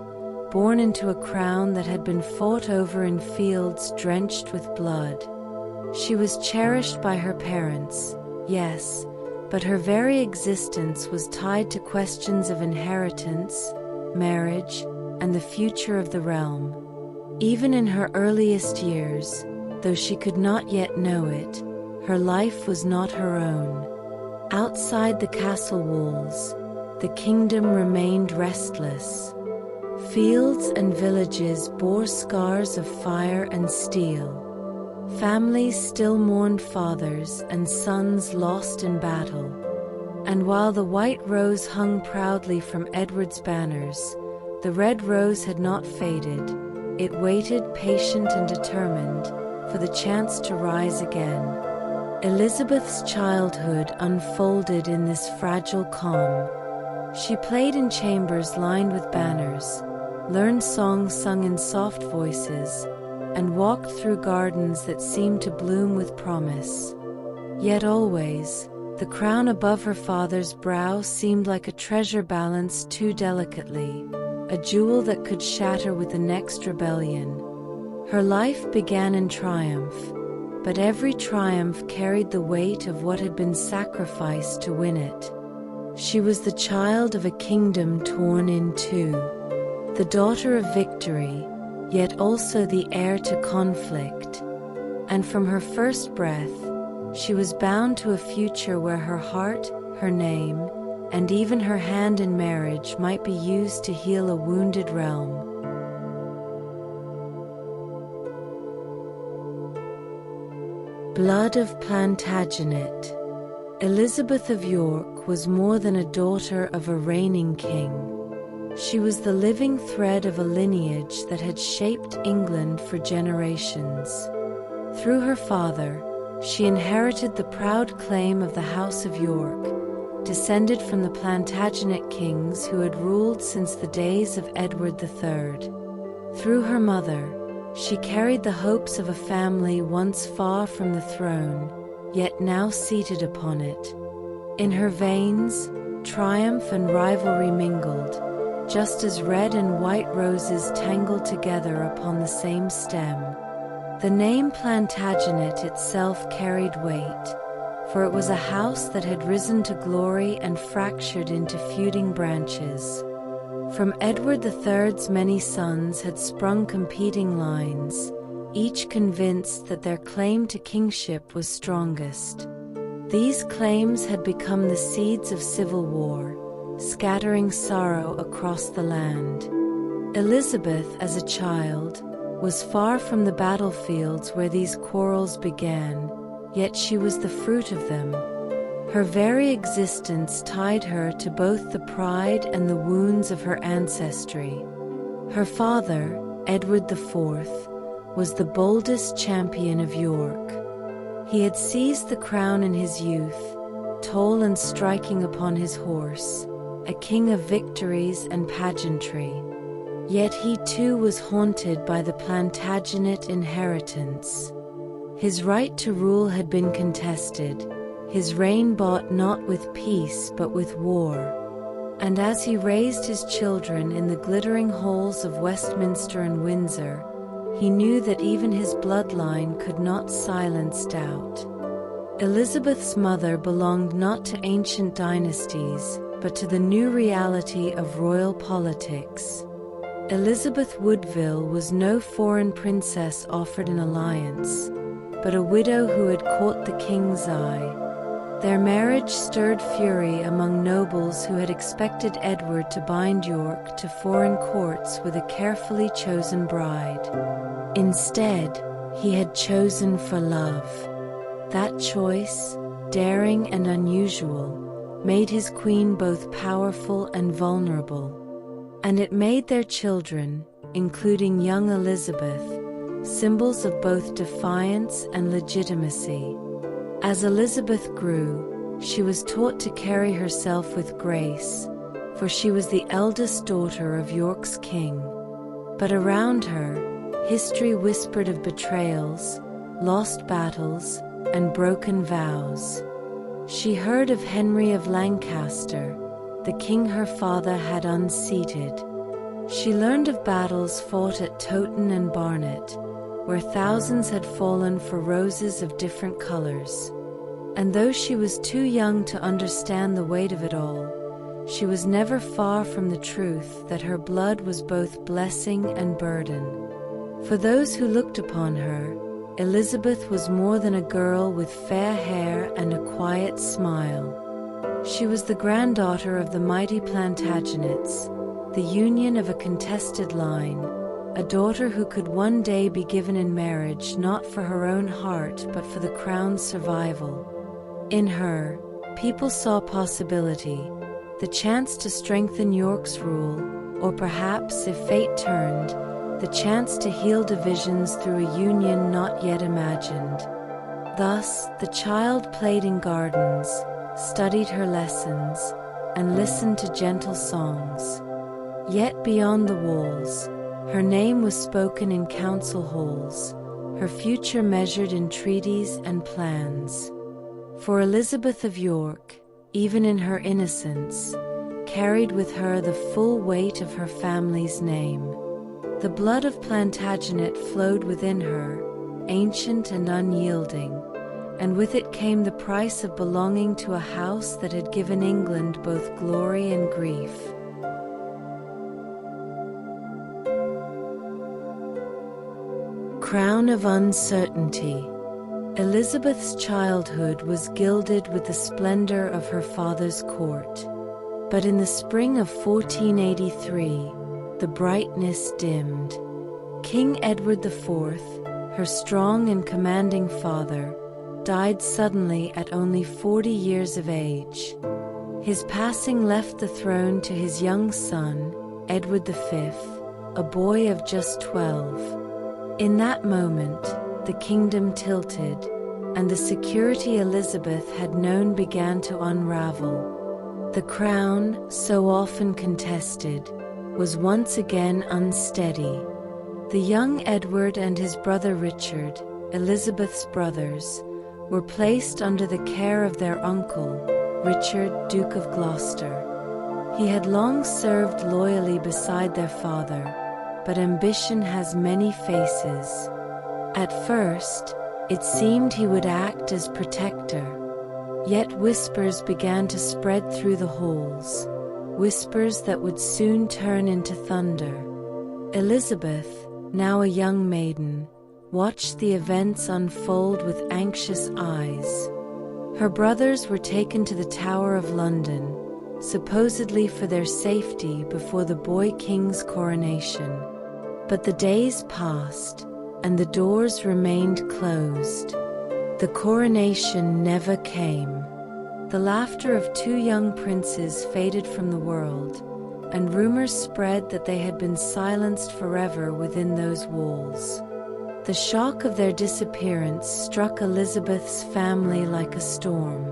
born into a crown that had been fought over in fields drenched with blood. She was cherished by her parents, yes, but her very existence was tied to questions of inheritance, marriage, and the future of the realm. Even in her earliest years, though she could not yet know it, her life was not her own. Outside the castle walls, the kingdom remained restless. Fields and villages bore scars of fire and steel. Families still mourned fathers and sons lost in battle. And while the white rose hung proudly from Edward's banners, the red rose had not faded. It waited, patient and determined, for the chance to rise again. Elizabeth's childhood unfolded in this fragile calm. She played in chambers lined with banners, learned songs sung in soft voices, and walked through gardens that seemed to bloom with promise. Yet always, the crown above her father's brow seemed like a treasure balanced too delicately, a jewel that could shatter with the next rebellion. Her life began in triumph, but every triumph carried the weight of what had been sacrificed to win it. She was the child of a kingdom torn in two, the daughter of victory, yet also the heir to conflict. And from her first breath, she was bound to a future where her heart, her name, and even her hand in marriage might be used to heal a wounded realm. Blood of Plantagenet. Elizabeth of York was more than a daughter of a reigning king. She was the living thread of a lineage that had shaped England for generations. Through her father, she inherited the proud claim of the House of York, descended from the Plantagenet kings who had ruled since the days of Edward III. Through her mother, she carried the hopes of a family once far from the throne, yet now seated upon it. In her veins, triumph and rivalry mingled, just as red and white roses tangled together upon the same stem. The name Plantagenet itself carried weight, for it was a house that had risen to glory and fractured into feuding branches. From Edward III's many sons had sprung competing lines, each convinced that their claim to kingship was strongest. These claims had become the seeds of civil war, scattering sorrow across the land. Elizabeth, as a child, was far from the battlefields where these quarrels began, yet she was the fruit of them. Her very existence tied her to both the pride and the wounds of her ancestry. Her father, Edward IV, was the boldest champion of York. He had seized the crown in his youth, tall and striking upon his horse, a king of victories and pageantry. Yet he too was haunted by the Plantagenet inheritance. His right to rule had been contested, his reign bought not with peace but with war. And as he raised his children in the glittering halls of Westminster and Windsor, he knew that even his bloodline could not silence doubt. Elizabeth's mother belonged not to ancient dynasties, but to the new reality of royal politics. Elizabeth Woodville was no foreign princess offered an alliance, but a widow who had caught the king's eye. Their marriage stirred fury among nobles who had expected Edward to bind York to foreign courts with a carefully chosen bride. Instead, he had chosen for love. That choice, daring and unusual, made his queen both powerful and vulnerable. And it made their children, including young Elizabeth, symbols of both defiance and legitimacy. As Elizabeth grew, she was taught to carry herself with grace, for she was the eldest daughter of York's king. But around her, history whispered of betrayals, lost battles, and broken vows. She heard of Henry of Lancaster, the king her father had unseated. She learned of battles fought at Toten and Barnet, where thousands had fallen for roses of different colors. And though she was too young to understand the weight of it all, she was never far from the truth that her blood was both blessing and burden. For those who looked upon her, Elizabeth was more than a girl with fair hair and a quiet smile. She was the granddaughter of the mighty Plantagenets, the union of a contested line, a daughter who could one day be given in marriage not for her own heart but for the crown's survival. In her, people saw possibility, the chance to strengthen York's rule, or perhaps, if fate turned, the chance to heal divisions through a union not yet imagined. Thus, the child played in gardens, studied her lessons, and listened to gentle songs. Yet beyond the walls, her name was spoken in council halls, her future measured in treaties and plans. For Elizabeth of York, even in her innocence, carried with her the full weight of her family's name. The blood of Plantagenet flowed within her, ancient and unyielding, and with it came the price of belonging to a house that had given England both glory and grief. Crown of Uncertainty. Elizabeth's childhood was gilded with the splendor of her father's court. But in the spring of 1483, the brightness dimmed. King Edward IV, her strong and commanding father, died suddenly at only 40 years of age. His passing left the throne to his young son, Edward V, a boy of just 12. In that moment, the kingdom tilted, and the security Elizabeth had known began to unravel. The crown, so often contested, was once again unsteady. The young Edward and his brother Richard, Elizabeth's brothers, were placed under the care of their uncle, Richard, Duke of Gloucester. He had long served loyally beside their father, but ambition has many faces. At first, it seemed he would act as protector. Yet whispers began to spread through the halls, whispers that would soon turn into thunder. Elizabeth, now a young maiden, watched the events unfold with anxious eyes. Her brothers were taken to the Tower of London, supposedly for their safety before the boy king's coronation. But the days passed, and the doors remained closed. The coronation never came. The laughter of two young princes faded from the world, and rumors spread that they had been silenced forever within those walls. The shock of their disappearance struck Elizabeth's family like a storm.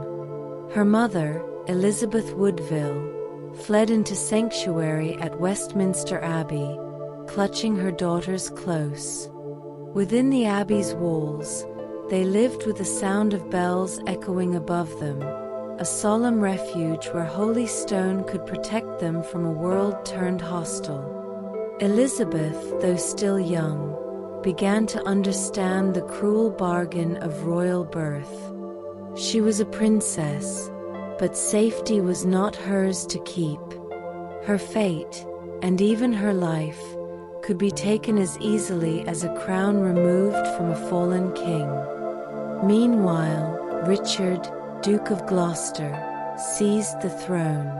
Her mother, Elizabeth Woodville, fled into sanctuary at Westminster Abbey, clutching her daughters close. Within the abbey's walls, they lived with the sound of bells echoing above them, a solemn refuge where holy stone could protect them from a world turned hostile. Elizabeth, though still young, began to understand the cruel bargain of royal birth. She was a princess, but safety was not hers to keep. Her fate, and even her life, could be taken as easily as a crown removed from a fallen king. Meanwhile, Richard, Duke of Gloucester, seized the throne.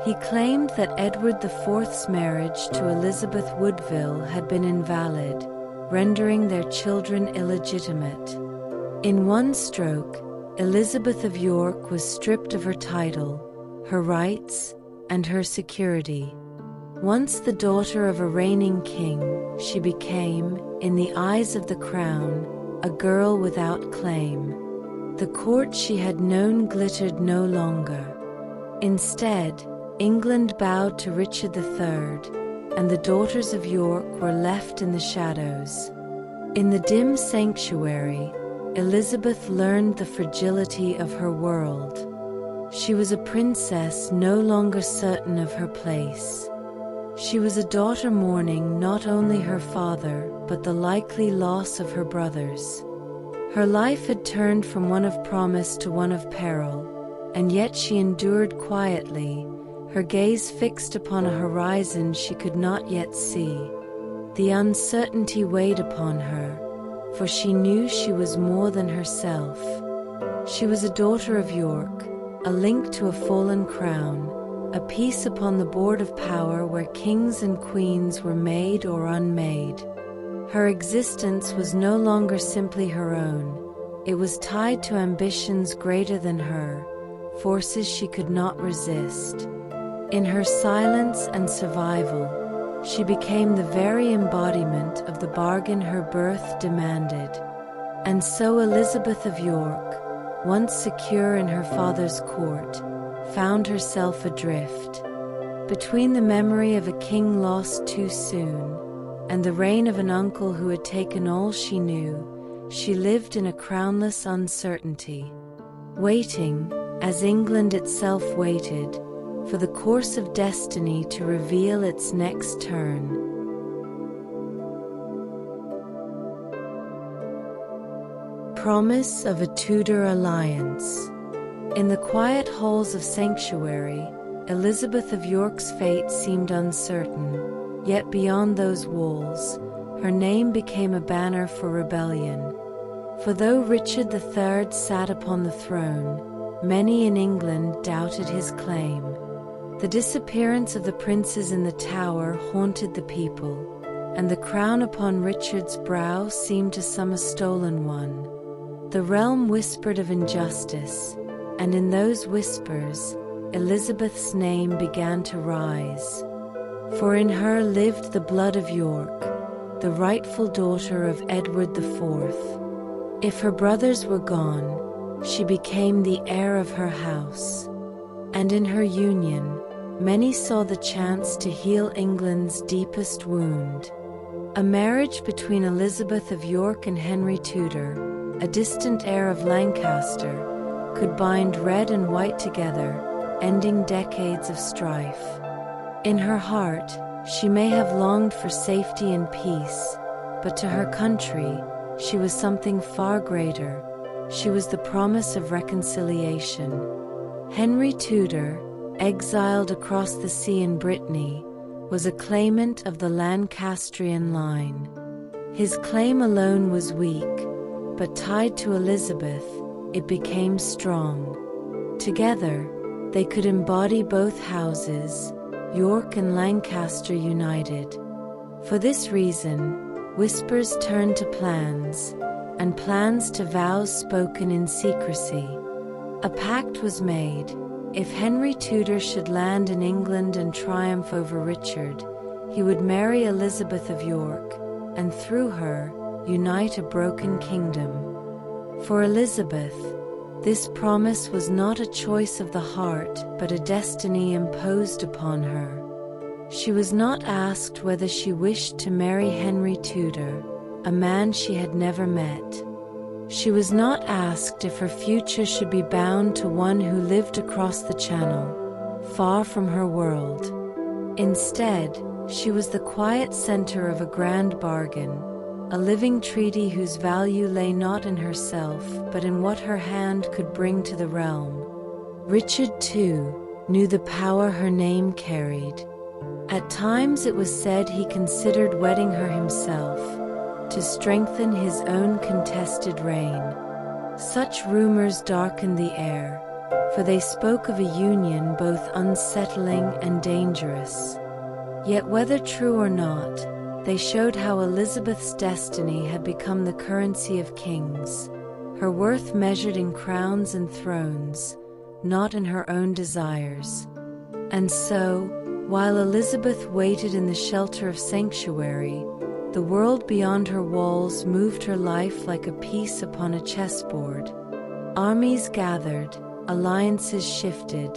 He claimed that Edward IV's marriage to Elizabeth Woodville had been invalid, rendering their children illegitimate. In one stroke, Elizabeth of York was stripped of her title, her rights, and her security. Once the daughter of a reigning king, she became, in the eyes of the crown, a girl without claim. The court she had known glittered no longer. Instead, England bowed to Richard III, and the daughters of York were left in the shadows. In the dim sanctuary, Elizabeth learned the fragility of her world. She was a princess no longer certain of her place. She was a daughter mourning not only her father, but the likely loss of her brothers. Her life had turned from one of promise to one of peril, and yet she endured quietly, her gaze fixed upon a horizon she could not yet see. The uncertainty weighed upon her, for she knew she was more than herself. She was a daughter of York, a link to a fallen crown, a piece upon the board of power where kings and queens were made or unmade. Her existence was no longer simply her own. It was tied to ambitions greater than her, forces she could not resist. In her silence and survival, she became the very embodiment of the bargain her birth demanded. And so Elizabeth of York, once secure in her father's court, found herself adrift. Between the memory of a king lost too soon, and the reign of an uncle who had taken all she knew, she lived in a crownless uncertainty, waiting, as England itself waited, for the course of destiny to reveal its next turn. Promise of a Tudor alliance. In the quiet halls of sanctuary, Elizabeth of York's fate seemed uncertain, yet beyond those walls, her name became a banner for rebellion. For though Richard III sat upon the throne, many in England doubted his claim. The disappearance of the princes in the Tower haunted the people, and the crown upon Richard's brow seemed to some a stolen one. The realm whispered of injustice, and in those whispers, Elizabeth's name began to rise. For in her lived the blood of York, the rightful daughter of Edward IV. If her brothers were gone, she became the heir of her house. And in her union, many saw the chance to heal England's deepest wound. A marriage between Elizabeth of York and Henry Tudor, a distant heir of Lancaster, could bind red and white together, ending decades of strife. In her heart, she may have longed for safety and peace, but to her country, she was something far greater. She was the promise of reconciliation. Henry Tudor, exiled across the sea in Brittany, was a claimant of the Lancastrian line. His claim alone was weak, but tied to Elizabeth, it became strong. Together, they could embody both houses, York and Lancaster united. For this reason, whispers turned to plans, and plans to vows spoken in secrecy. A pact was made. If Henry Tudor should land in England and triumph over Richard, he would marry Elizabeth of York, and through her, unite a broken kingdom. For Elizabeth, this promise was not a choice of the heart, but a destiny imposed upon her. She was not asked whether she wished to marry Henry Tudor, a man she had never met. She was not asked if her future should be bound to one who lived across the Channel, far from her world. Instead, she was the quiet center of a grand bargain, a living treaty whose value lay not in herself, but in what her hand could bring to the realm. Richard, too, knew the power her name carried. At times it was said he considered wedding her himself, to strengthen his own contested reign. Such rumors darkened the air, for they spoke of a union both unsettling and dangerous. Yet whether true or not, they showed how Elizabeth's destiny had become the currency of kings, her worth measured in crowns and thrones, not in her own desires. And so, While Elizabeth waited in the shelter of sanctuary, the world beyond her walls moved her life like a piece upon a chessboard. Armies gathered, alliances shifted,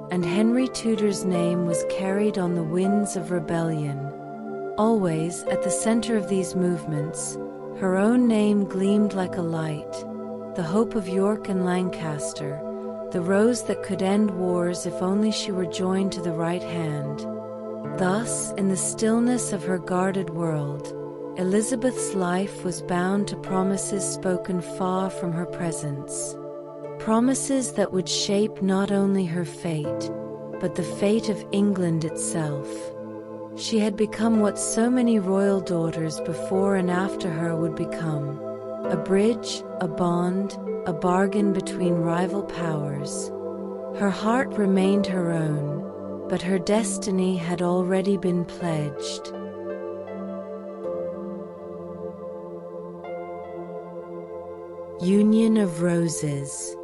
and Henry Tudor's name was carried on the winds of rebellion. Always at the center of these movements, her own name gleamed like a light, the hope of York and Lancaster, the rose that could end wars if only she were joined to the right hand. Thus, in the stillness of her guarded world, Elizabeth's life was bound to promises spoken far from her presence. Promises that would shape not only her fate, but the fate of England itself. She had become what so many royal daughters before and after her would become: a bridge, a bond, a bargain between rival powers. Her heart remained her own, but her destiny had already been pledged. Union of Roses.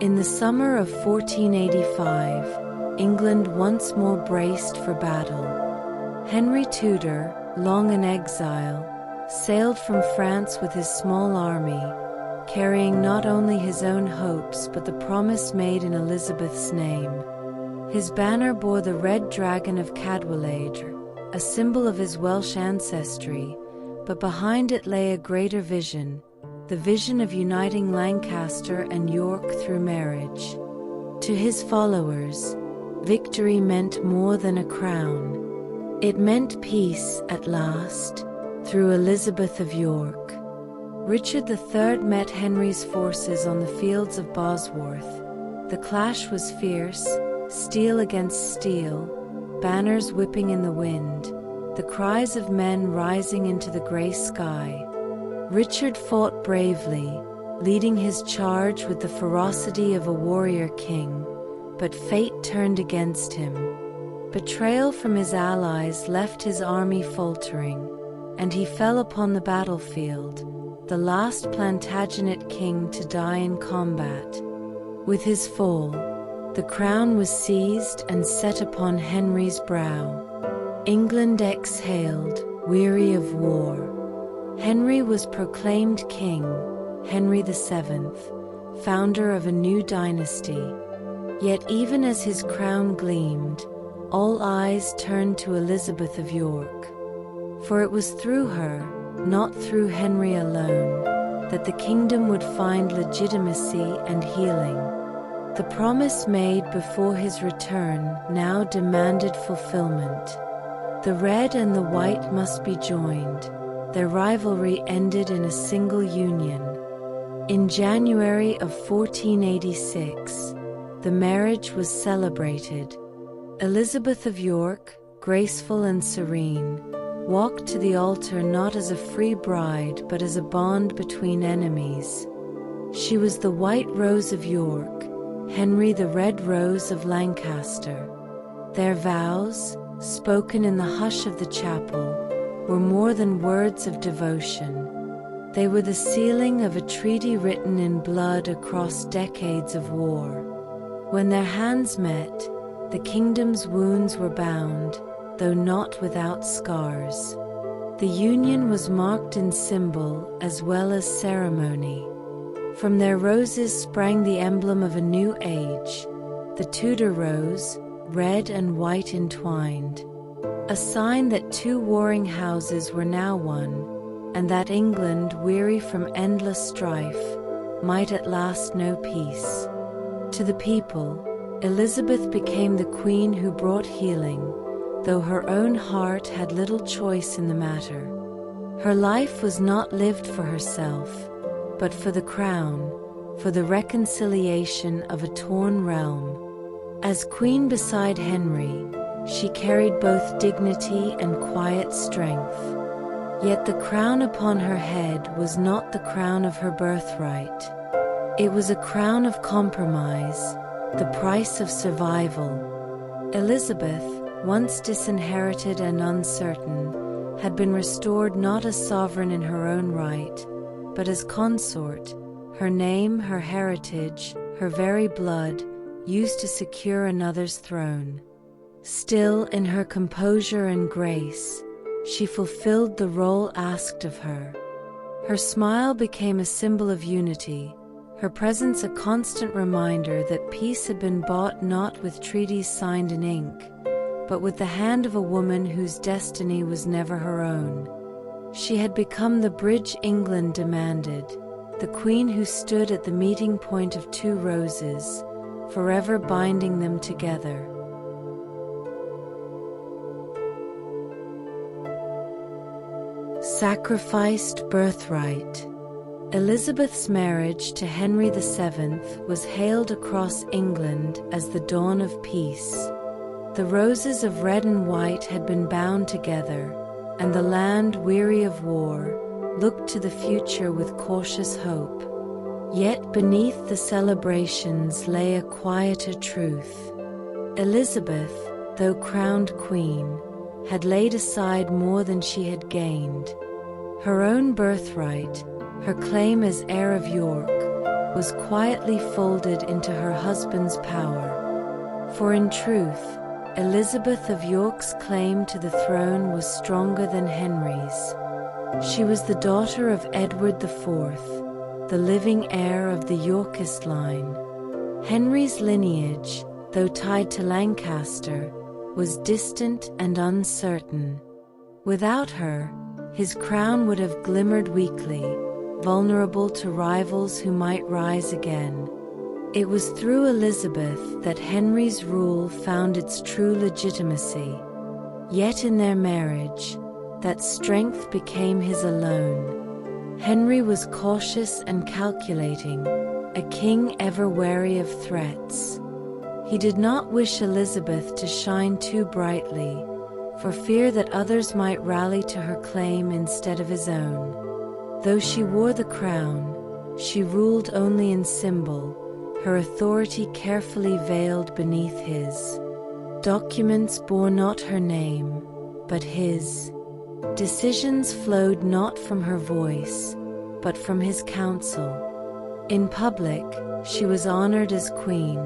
In the summer of 1485, England once more braced for battle. Henry Tudor, long in exile, sailed from France with his small army, carrying not only his own hopes but the promise made in Elizabeth's name. His banner bore the red dragon of Cadwallader, a symbol of his Welsh ancestry, but behind it lay a greater vision, the vision of uniting Lancaster and York through marriage. To his followers, victory meant more than a crown. It meant peace at last, through Elizabeth of York. Richard III met Henry's forces on the fields of Bosworth. The clash was fierce, steel against steel, banners whipping in the wind, the cries of men rising into the gray sky. Richard fought bravely, leading his charge with the ferocity of a warrior king, but fate turned against him. Betrayal from his allies left his army faltering, and he fell upon the battlefield, the last Plantagenet king to die in combat. With his fall, the crown was seized and set upon Henry's brow. England exhaled, weary of war. Henry was proclaimed king, Henry VII, founder of a new dynasty. Yet even as his crown gleamed, all eyes turned to Elizabeth of York. For it was through her, not through Henry alone, that the kingdom would find legitimacy and healing. The promise made before his return now demanded fulfillment. The red and the white must be joined. Their rivalry ended in a single union. In January of 1486, the marriage was celebrated. Elizabeth of York, graceful and serene, walked to the altar not as a free bride but as a bond between enemies. She was the white rose of York, Henry the red rose of Lancaster. Their vows, spoken in the hush of the chapel, were more than words of devotion. They were the sealing of a treaty written in blood across decades of war. When their hands met, the kingdom's wounds were bound, though not without scars. The union was marked in symbol as well as ceremony. From their roses sprang the emblem of a new age, the Tudor rose, red and white entwined. A sign that two warring houses were now one, and that England, weary from endless strife, might at last know peace. To the people, Elizabeth became the queen who brought healing, though her own heart had little choice in the matter. Her life was not lived for herself, but for the crown, for the reconciliation of a torn realm. As queen beside Henry, she carried both dignity and quiet strength. Yet the crown upon her head was not the crown of her birthright. It was a crown of compromise, the price of survival. Elizabeth, once disinherited and uncertain, had been restored not as sovereign in her own right, but as consort, her name, her heritage, her very blood, used to secure another's throne. Still, in her composure and grace, she fulfilled the role asked of her. Her smile became a symbol of unity, her presence a constant reminder that peace had been bought not with treaties signed in ink, but with the hand of a woman whose destiny was never her own. She had become the bridge England demanded, the queen who stood at the meeting point of two roses, forever binding them together. Sacrificed birthright. Elizabeth's marriage to Henry VII was hailed across England as the dawn of peace. The roses of red and white had been bound together, and the land, weary of war, looked to the future with cautious hope. Yet beneath the celebrations lay a quieter truth. Elizabeth, though crowned queen, had laid aside more than she had gained. Her own birthright, her claim as heir of York, was quietly folded into her husband's power. For in truth, Elizabeth of York's claim to the throne was stronger than Henry's. She was the daughter of Edward IV, the living heir of the Yorkist line. Henry's lineage, though tied to Lancaster, was distant and uncertain. Without her, his crown would have glimmered weakly, vulnerable to rivals who might rise again. It was through Elizabeth that Henry's rule found its true legitimacy. Yet in their marriage, that strength became his alone. Henry was cautious and calculating, a king ever wary of threats. He did not wish Elizabeth to shine too brightly, for fear that others might rally to her claim instead of his own. Though she wore the crown, she ruled only in symbol, her authority carefully veiled beneath his. Documents bore not her name, but his. Decisions flowed not from her voice, but from his counsel. In public, she was honored as queen,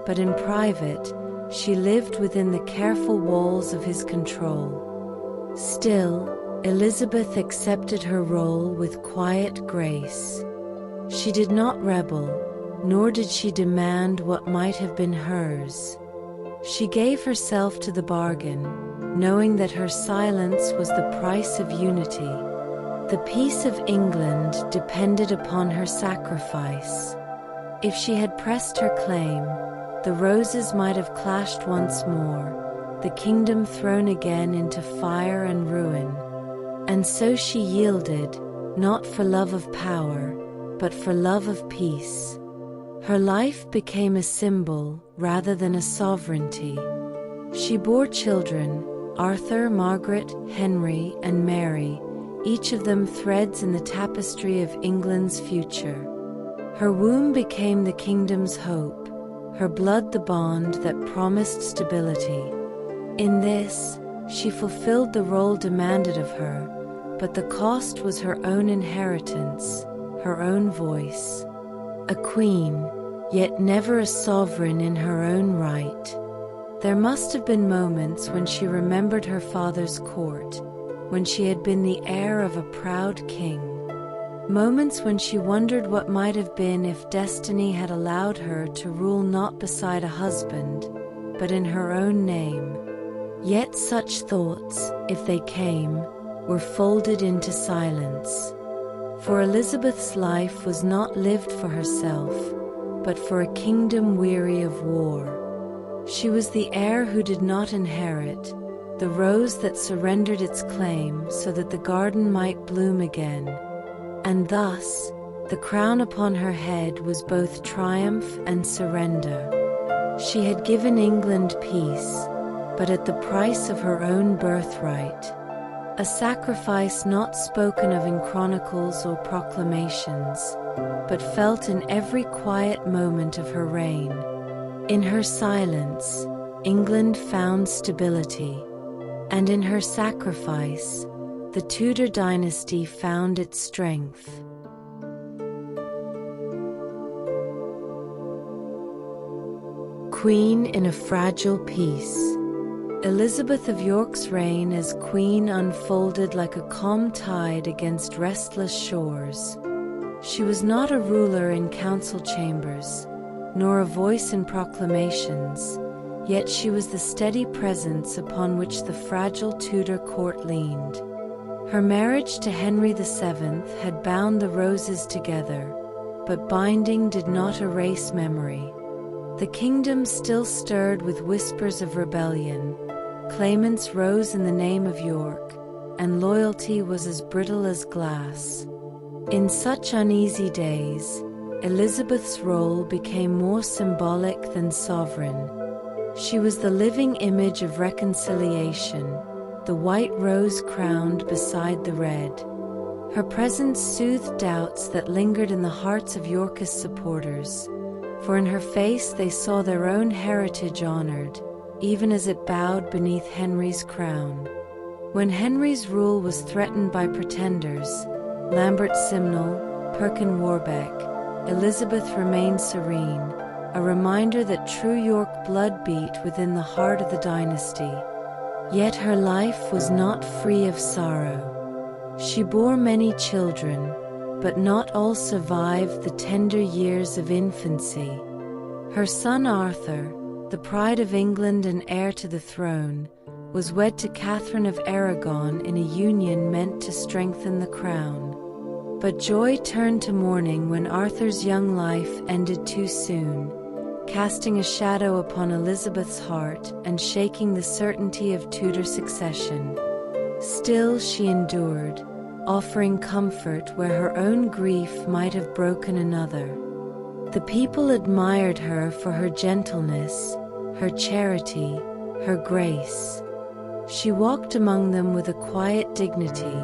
but in private, she lived within the careful walls of his control. Still, Elizabeth accepted her role with quiet grace. She did not rebel, nor did she demand what might have been hers. She gave herself to the bargain, knowing that her silence was the price of unity. The peace of England depended upon her sacrifice. If she had pressed her claim, the roses might have clashed once more, the kingdom thrown again into fire and ruin. And so she yielded, not for love of power, but for love of peace. Her life became a symbol rather than a sovereignty. She bore children, Arthur, Margaret, Henry, and Mary, each of them threads in the tapestry of England's future. Her womb became the kingdom's hope, her blood the bond that promised stability. In this, she fulfilled the role demanded of her, but the cost was her own inheritance, her own voice. A queen, yet never a sovereign in her own right. There must have been moments when she remembered her father's court, when she had been the heir of a proud king. Moments when she wondered what might have been if destiny had allowed her to rule not beside a husband, but in her own name. Yet such thoughts, if they came, were folded into silence. For Elizabeth's life was not lived for herself, but for a kingdom weary of war. She was the heir who did not inherit, the rose that surrendered its claim so that the garden might bloom again. And thus, the crown upon her head was both triumph and surrender. She had given England peace, but at the price of her own birthright. A sacrifice not spoken of in chronicles or proclamations, but felt in every quiet moment of her reign. In her silence, England found stability, and in her sacrifice, the Tudor dynasty found its strength. Queen in a fragile peace. Elizabeth of York's reign as queen unfolded like a calm tide against restless shores. She was not a ruler in council chambers, nor a voice in proclamations, yet she was the steady presence upon which the fragile Tudor court leaned. Her marriage to Henry VII had bound the roses together, but binding did not erase memory. The kingdom still stirred with whispers of rebellion. Claimants rose in the name of York, and loyalty was as brittle as glass. In such uneasy days, Elizabeth's role became more symbolic than sovereign. She was the living image of reconciliation, the white rose crowned beside the red. Her presence soothed doubts that lingered in the hearts of Yorkist supporters, for in her face they saw their own heritage honored, even as it bowed beneath Henry's crown. When Henry's rule was threatened by pretenders, Lambert Simnel, Perkin Warbeck, Elizabeth remained serene, a reminder that true York blood beat within the heart of the dynasty. Yet her life was not free of sorrow. She bore many children, but not all survived the tender years of infancy. Her son Arthur, the pride of England and heir to the throne, was wed to Catherine of Aragon in a union meant to strengthen the crown. But joy turned to mourning when Arthur's young life ended too soon, casting a shadow upon Elizabeth's heart and shaking the certainty of Tudor succession. Still she endured, offering comfort where her own grief might have broken another. The people admired her for her gentleness, her charity, her grace. She walked among them with a quiet dignity,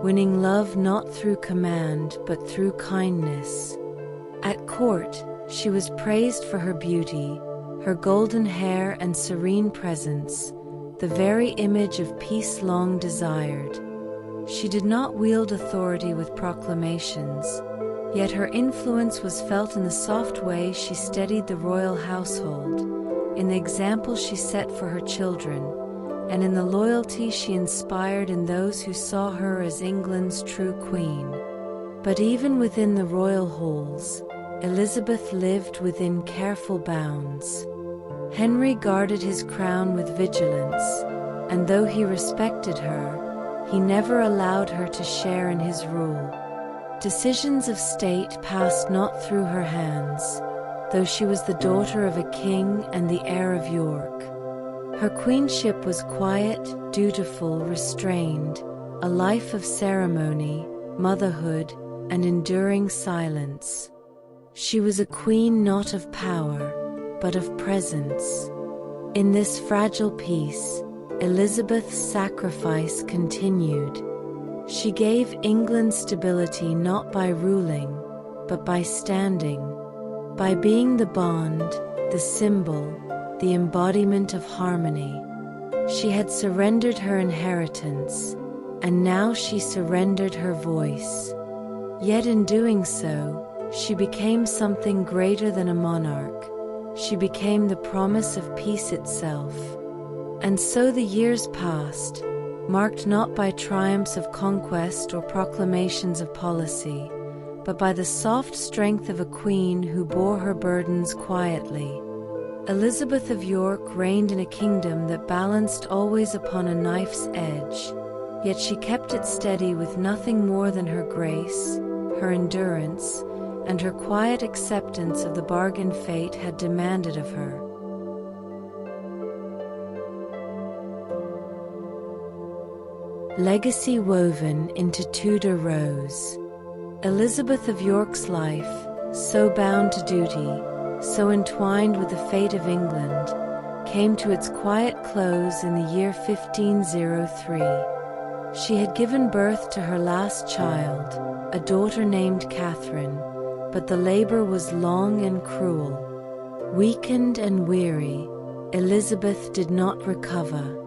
winning love not through command but through kindness. At court, she was praised for her beauty, her golden hair and serene presence, the very image of peace long desired. She did not wield authority with proclamations, yet her influence was felt in the soft way she steadied the royal household, in the example she set for her children, and in the loyalty she inspired in those who saw her as England's true queen. But even within the royal halls, Elizabeth lived within careful bounds. Henry guarded his crown with vigilance, and though he respected her, he never allowed her to share in his rule. Decisions of state passed not through her hands, though she was the daughter of a king and the heir of York. Her queenship was quiet, dutiful, restrained, a life of ceremony, motherhood, and enduring silence. She was a queen not of power, but of presence. In this fragile peace, Elizabeth's sacrifice continued. She gave England stability not by ruling, but by standing, by being the bond, the symbol, the embodiment of harmony. She had surrendered her inheritance, and now she surrendered her voice. Yet in doing so, she became something greater than a monarch. She became the promise of peace itself. And so the years passed, marked not by triumphs of conquest or proclamations of policy, but by the soft strength of a queen who bore her burdens quietly. Elizabeth of York reigned in a kingdom that balanced always upon a knife's edge, yet she kept it steady with nothing more than her grace, her endurance, and her quiet acceptance of the bargain fate had demanded of her. Legacy woven into Tudor rose. Elizabeth of York's life, so bound to duty, so entwined with the fate of England, came to its quiet close in the year 1503. She had given birth to her last child, a daughter named Catherine, but the labor was long and cruel. Weakened and weary, Elizabeth did not recover.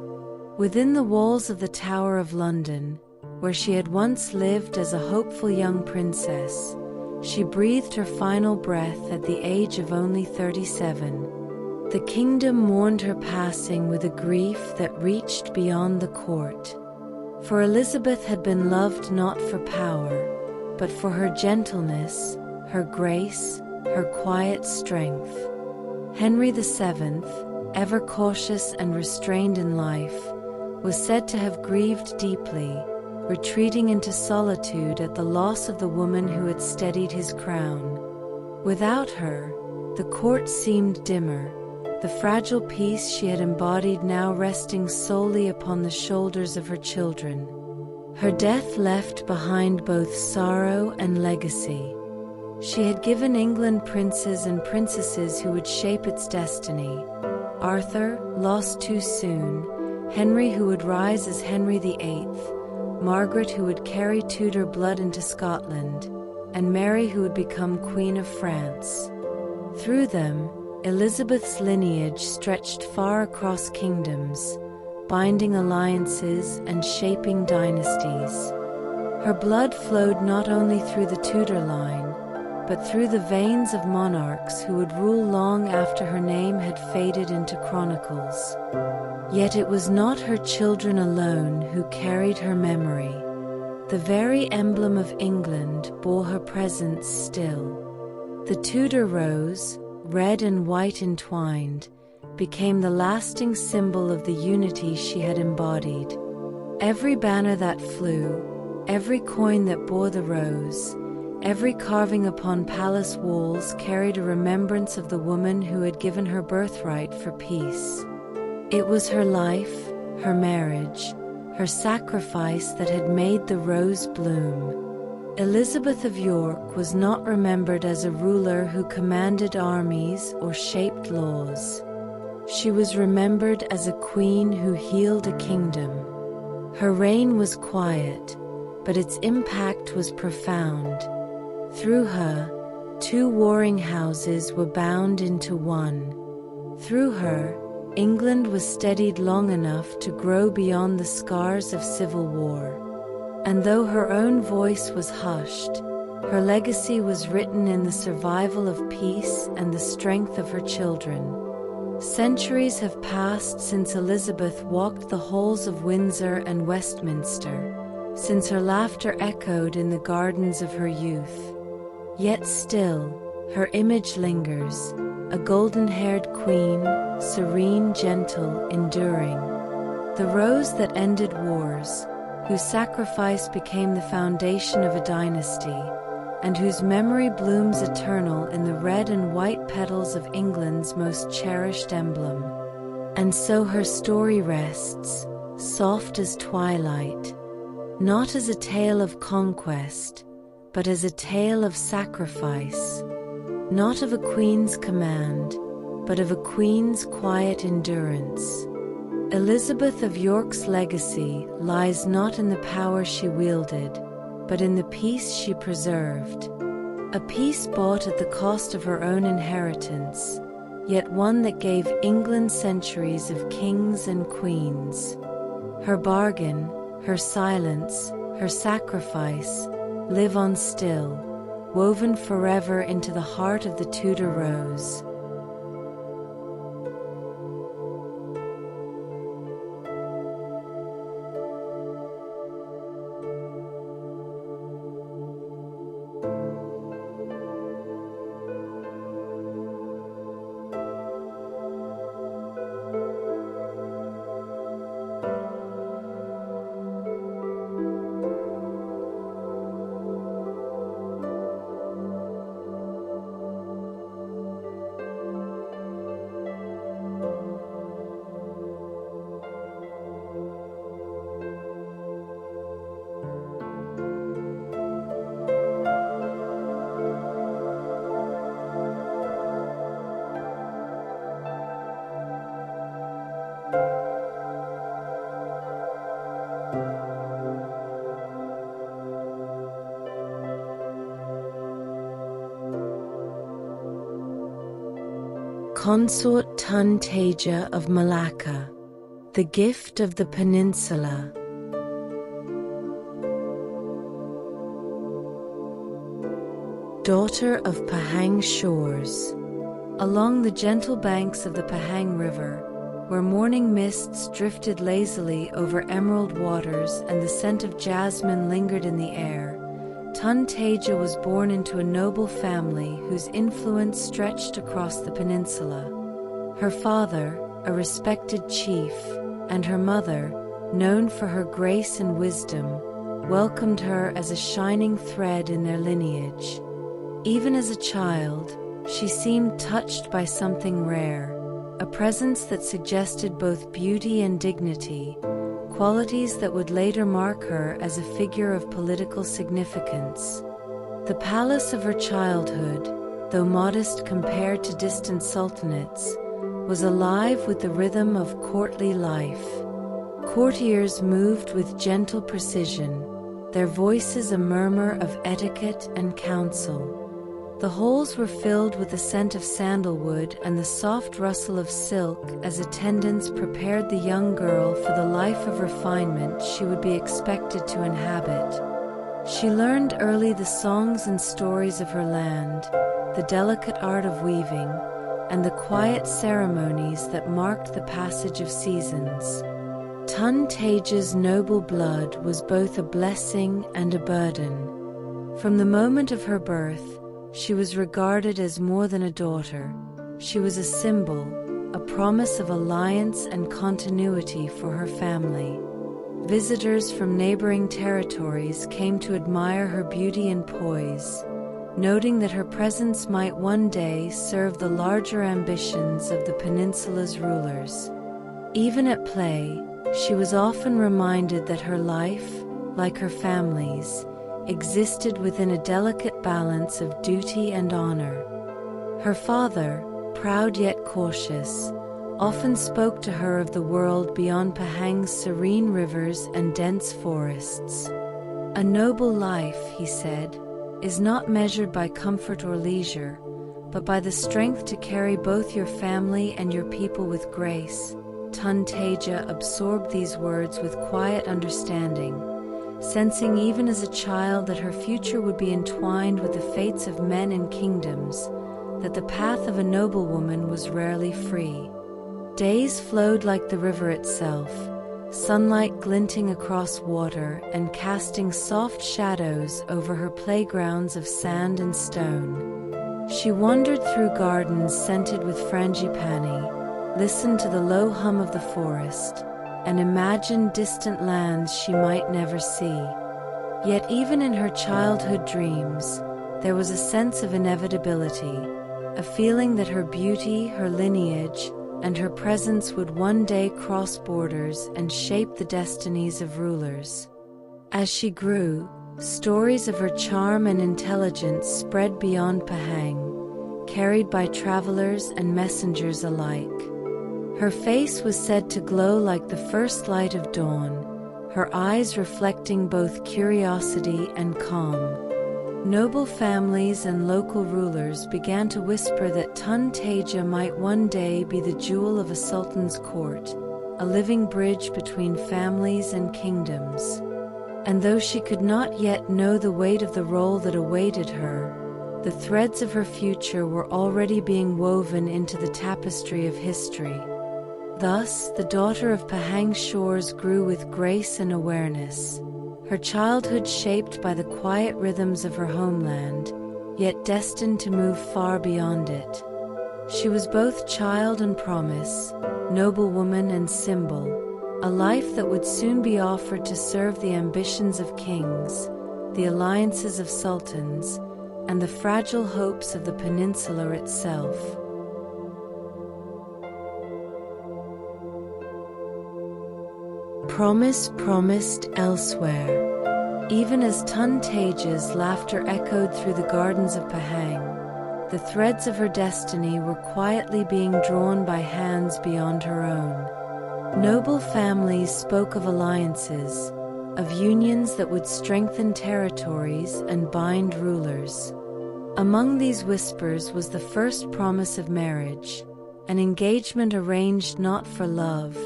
Within the walls of the Tower of London, where she had once lived as a hopeful young princess, she breathed her final breath at the age of only 37. The kingdom mourned her passing with a grief that reached beyond the court. For Elizabeth had been loved not for power, but for her gentleness, her grace, her quiet strength. Henry VII, ever cautious and restrained in life, was said to have grieved deeply, retreating into solitude at the loss of the woman who had steadied his crown. Without her, the court seemed dimmer, the fragile peace she had embodied now resting solely upon the shoulders of her children. Her death left behind both sorrow and legacy. She had given England princes and princesses who would shape its destiny. Arthur, lost too soon, Henry who would rise as Henry VIII, Margaret who would carry Tudor blood into Scotland, and Mary who would become Queen of France. Through them, Elizabeth's lineage stretched far across kingdoms, binding alliances and shaping dynasties. Her blood flowed not only through the Tudor line, but through the veins of monarchs who would rule long after her name had faded into chronicles. Yet it was not her children alone who carried her memory. The very emblem of England bore her presence still. The Tudor rose, red and white entwined, became the lasting symbol of the unity she had embodied. Every banner that flew, every coin that bore the rose, every carving upon palace walls carried a remembrance of the woman who had given her birthright for peace. It was her life, her marriage, her sacrifice that had made the rose bloom. Elizabeth of York was not remembered as a ruler who commanded armies or shaped laws. She was remembered as a queen who healed a kingdom. Her reign was quiet, but its impact was profound. Through her, two warring houses were bound into one. Through her, England was steadied long enough to grow beyond the scars of civil war. And though her own voice was hushed, her legacy was written in the survival of peace and the strength of her children. Centuries have passed since Elizabeth walked the halls of Windsor and Westminster, since her laughter echoed in the gardens of her youth. Yet still, her image lingers, a golden-haired queen, serene, gentle, enduring. The rose that ended wars, whose sacrifice became the foundation of a dynasty, and whose memory blooms eternal in the red and white petals of England's most cherished emblem. And so her story rests, soft as twilight, not as a tale of conquest, but as a tale of sacrifice, not of a queen's command, but of a queen's quiet endurance. Elizabeth of York's legacy lies not in the power she wielded, but in the peace she preserved. A peace bought at the cost of her own inheritance, yet one that gave England centuries of kings and queens. Her bargain, her silence, her sacrifice live on still, woven forever into the heart of the Tudor rose. Consort Teja of Malacca, the gift of the peninsula. Daughter of Pahang shores, Along the gentle banks of the Pahang River, where morning mists drifted lazily over emerald waters and the scent of jasmine lingered in the air, Teja was born into a noble family whose influence stretched across the peninsula. Her father, a respected chief, and her mother, known for her grace and wisdom, welcomed her as a shining thread in their lineage. Even as a child, she seemed touched by something rare, a presence that suggested both beauty and dignity, qualities that would later mark her as a figure of political significance. The palace of her childhood, though modest compared to distant sultanates, was alive with the rhythm of courtly life. Courtiers moved with gentle precision, their voices a murmur of etiquette and counsel. The halls were filled with the scent of sandalwood and the soft rustle of silk as attendants prepared the young girl for the life of refinement she would be expected to inhabit. She learned early the songs and stories of her land, the delicate art of weaving, and the quiet ceremonies that marked the passage of seasons. Teja's noble blood was both a blessing and a burden. From the moment of her birth, she was regarded as more than a daughter. She was a symbol, a promise of alliance and continuity for her family. Visitors from neighboring territories came to admire her beauty and poise, noting that her presence might one day serve the larger ambitions of the peninsula's rulers. Even at play, she was often reminded that her life, like her family's, existed within a delicate balance of duty and honor. Her father, proud yet cautious, often spoke to her of the world beyond Pahang's serene rivers and dense forests. A noble life, he said, is not measured by comfort or leisure, but by the strength to carry both your family and your people with grace. Teja absorbed these words with quiet understanding, sensing even as a child that her future would be entwined with the fates of men and kingdoms, that the path of a noblewoman was rarely free. Days flowed like the river itself, sunlight glinting across water and casting soft shadows over her playgrounds of sand and stone. She wandered through gardens scented with frangipani, listened to the low hum of the forest, and imagined distant lands she might never see. Yet even in her childhood dreams, there was a sense of inevitability, a feeling that her beauty, her lineage, and her presence would one day cross borders and shape the destinies of rulers. As she grew, stories of her charm and intelligence spread beyond Pahang, carried by travelers and messengers alike. Her face was said to glow like the first light of dawn, her eyes reflecting both curiosity and calm. Noble families and local rulers began to whisper that Teja might one day be the jewel of a sultan's court, a living bridge between families and kingdoms. And though she could not yet know the weight of the role that awaited her, the threads of her future were already being woven into the tapestry of history. Thus, the daughter of Pahang's shores grew with grace and awareness, her childhood shaped by the quiet rhythms of her homeland, yet destined to move far beyond it. She was both child and promise, noblewoman and symbol, a life that would soon be offered to serve the ambitions of kings, the alliances of sultans, and the fragile hopes of the peninsula itself. Promise promised elsewhere. Even as Teja's laughter echoed through the gardens of Pahang, the threads of her destiny were quietly being drawn by hands beyond her own. Noble families spoke of alliances, of unions that would strengthen territories and bind rulers. Among these whispers was the first promise of marriage, an engagement arranged not for love,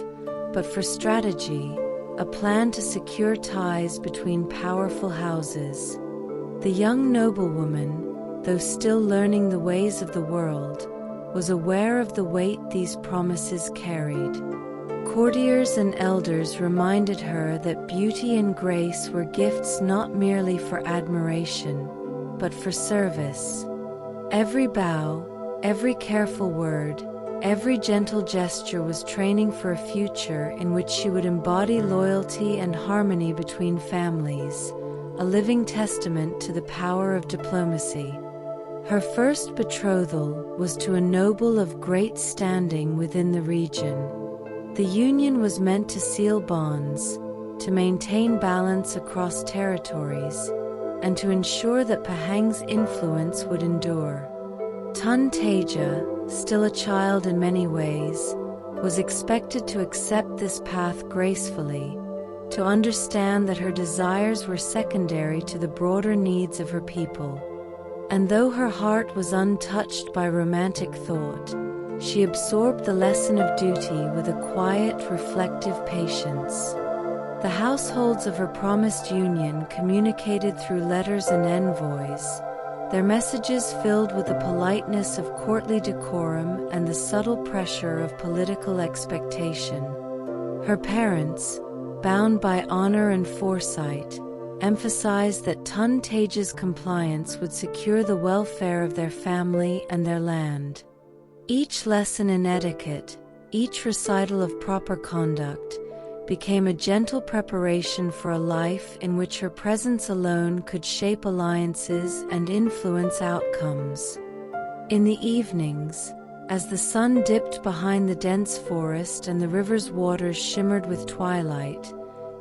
but for strategy, a plan to secure ties between powerful houses. The young noblewoman, though still learning the ways of the world, was aware of the weight these promises carried. Courtiers and elders reminded her that beauty and grace were gifts not merely for admiration, but for service. Every bow, every careful word, every gentle gesture was training for a future in which she would embody loyalty and harmony between families, a living testament to the power of diplomacy. Her first betrothal was to a noble of great standing within the region. The union was meant to seal bonds, to maintain balance across territories, and to ensure that Pahang's influence would endure. Teja, still a child in many ways, was expected to accept this path gracefully, to understand that her desires were secondary to the broader needs of her people. And though her heart was untouched by romantic thought, she absorbed the lesson of duty with a quiet, reflective patience. The households of her promised union communicated through letters and envoys, their messages filled with the politeness of courtly decorum and the subtle pressure of political expectation. Her parents, bound by honor and foresight, emphasized that Teja's compliance would secure the welfare of their family and their land. Each lesson in etiquette, each recital of proper conduct, became a gentle preparation for a life in which her presence alone could shape alliances and influence outcomes. In the evenings, as the sun dipped behind the dense forest and the river's waters shimmered with twilight,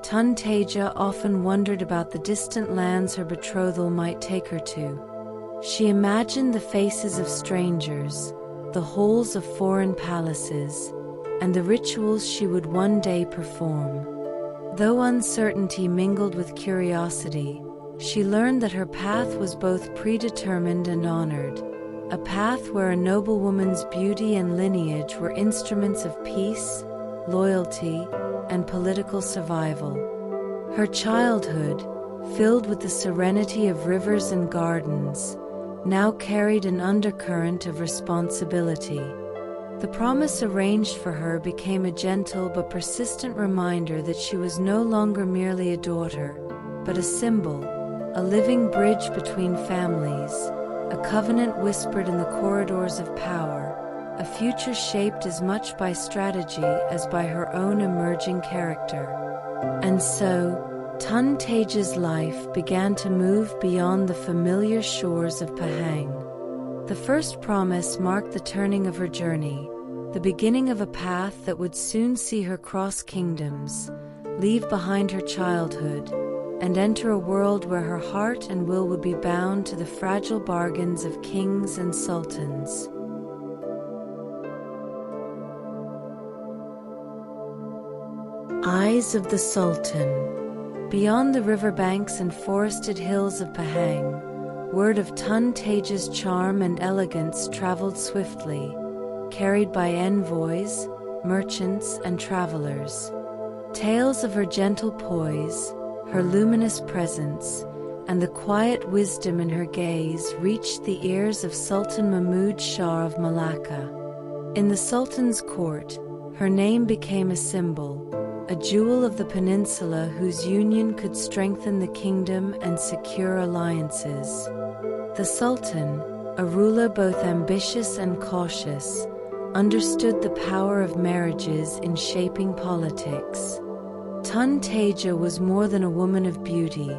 Teja often wondered about the distant lands her betrothal might take her to. She imagined the faces of strangers, the halls of foreign palaces, and the rituals she would one day perform. Though uncertainty mingled with curiosity, she learned that her path was both predetermined and honored, a path where a noblewoman's beauty and lineage were instruments of peace, loyalty, and political survival. Her childhood, filled with the serenity of rivers and gardens, now carried an undercurrent of responsibility. The promise arranged for her became a gentle but persistent reminder that she was no longer merely a daughter, but a symbol, a living bridge between families, a covenant whispered in the corridors of power, a future shaped as much by strategy as by her own emerging character. And so, Teja's life began to move beyond the familiar shores of Pahang. The first promise marked the turning of her journey, the beginning of a path that would soon see her cross kingdoms, leave behind her childhood, and enter a world where her heart and will would be bound to the fragile bargains of kings and sultans. Eyes of the Sultan. Beyond the riverbanks and forested hills of Pahang, word of Teja's charm and elegance traveled swiftly, carried by envoys, merchants, and travelers. Tales of her gentle poise, her luminous presence, and the quiet wisdom in her gaze reached the ears of Sultan Mahmud Shah of Malacca. In the Sultan's court, her name became a symbol, a jewel of the peninsula whose union could strengthen the kingdom and secure alliances. The Sultan, a ruler both ambitious and cautious, understood the power of marriages in shaping politics. Teja was more than a woman of beauty.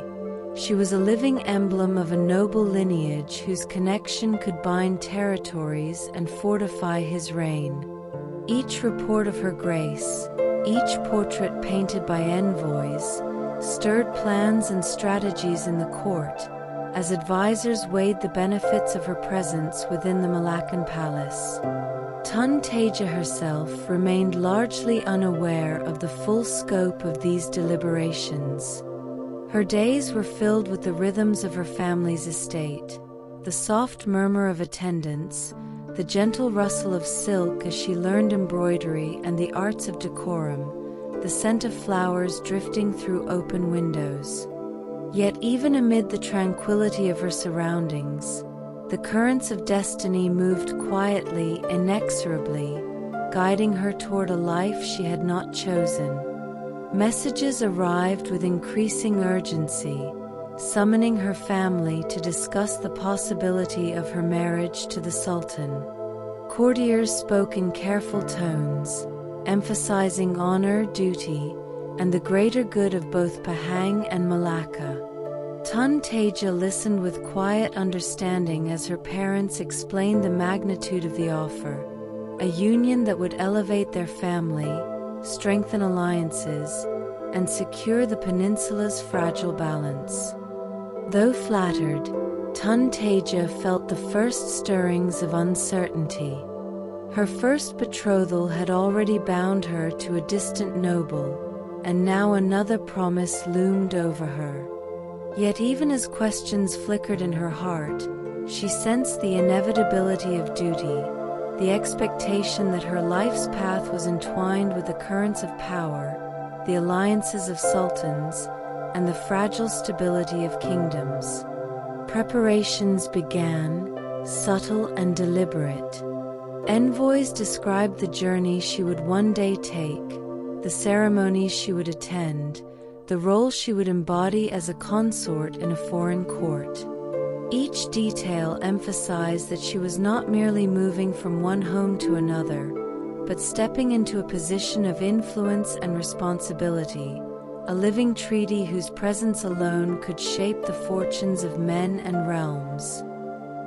She was a living emblem of a noble lineage whose connection could bind territories and fortify his reign. Each report of her grace, each portrait painted by envoys, stirred plans and strategies in the court, as advisors weighed the benefits of her presence within the Malaccan palace. Teja herself remained largely unaware of the full scope of these deliberations. Her days were filled with the rhythms of her family's estate, the soft murmur of attendants, the gentle rustle of silk as she learned embroidery and the arts of decorum, the scent of flowers drifting through open windows. Yet even amid the tranquility of her surroundings, the currents of destiny moved quietly, inexorably, guiding her toward a life she had not chosen. Messages arrived with increasing urgency, summoning her family to discuss the possibility of her marriage to the Sultan. Courtiers spoke in careful tones, emphasizing honor, duty, and the greater good of both Pahang and Malacca. Teja listened with quiet understanding as her parents explained the magnitude of the offer, a union that would elevate their family, strengthen alliances, and secure the peninsula's fragile balance. Though flattered, Teja felt the first stirrings of uncertainty. Her first betrothal had already bound her to a distant noble, and now another promise loomed over her. Yet even as questions flickered in her heart, she sensed the inevitability of duty, the expectation that her life's path was entwined with the currents of power, the alliances of sultans, and the fragile stability of kingdoms. Preparations began, subtle and deliberate. Envoys described the journey she would one day take, the ceremonies she would attend, the role she would embody as a consort in a foreign court. Each detail emphasized that she was not merely moving from one home to another, but stepping into a position of influence and responsibility, a living treaty whose presence alone could shape the fortunes of men and realms.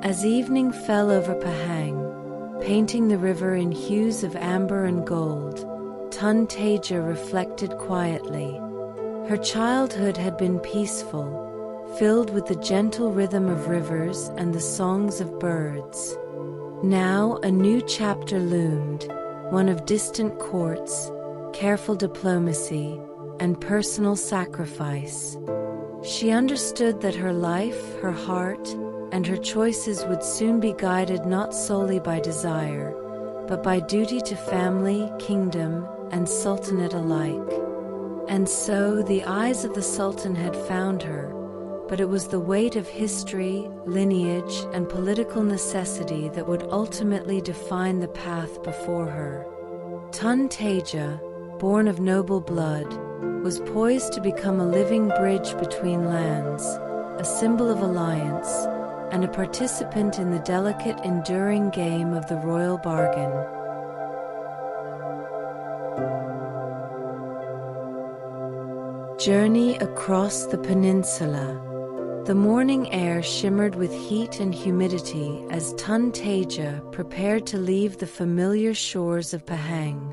As evening fell over Pahang, painting the river in hues of amber and gold, Teja reflected quietly. Her childhood had been peaceful, filled with the gentle rhythm of rivers and the songs of birds. Now a new chapter loomed, one of distant courts, careful diplomacy, and personal sacrifice. She understood that her life, her heart, and her choices would soon be guided not solely by desire, but by duty to family, kingdom, and sultanate alike. And so the eyes of the Sultan had found her, but it was the weight of history, lineage, and political necessity that would ultimately define the path before her. Teja, born of noble blood, was poised to become a living bridge between lands, a symbol of alliance, and a participant in the delicate, enduring game of the royal bargain. Journey across the peninsula. The morning air shimmered with heat and humidity as Teja prepared to leave the familiar shores of Pahang.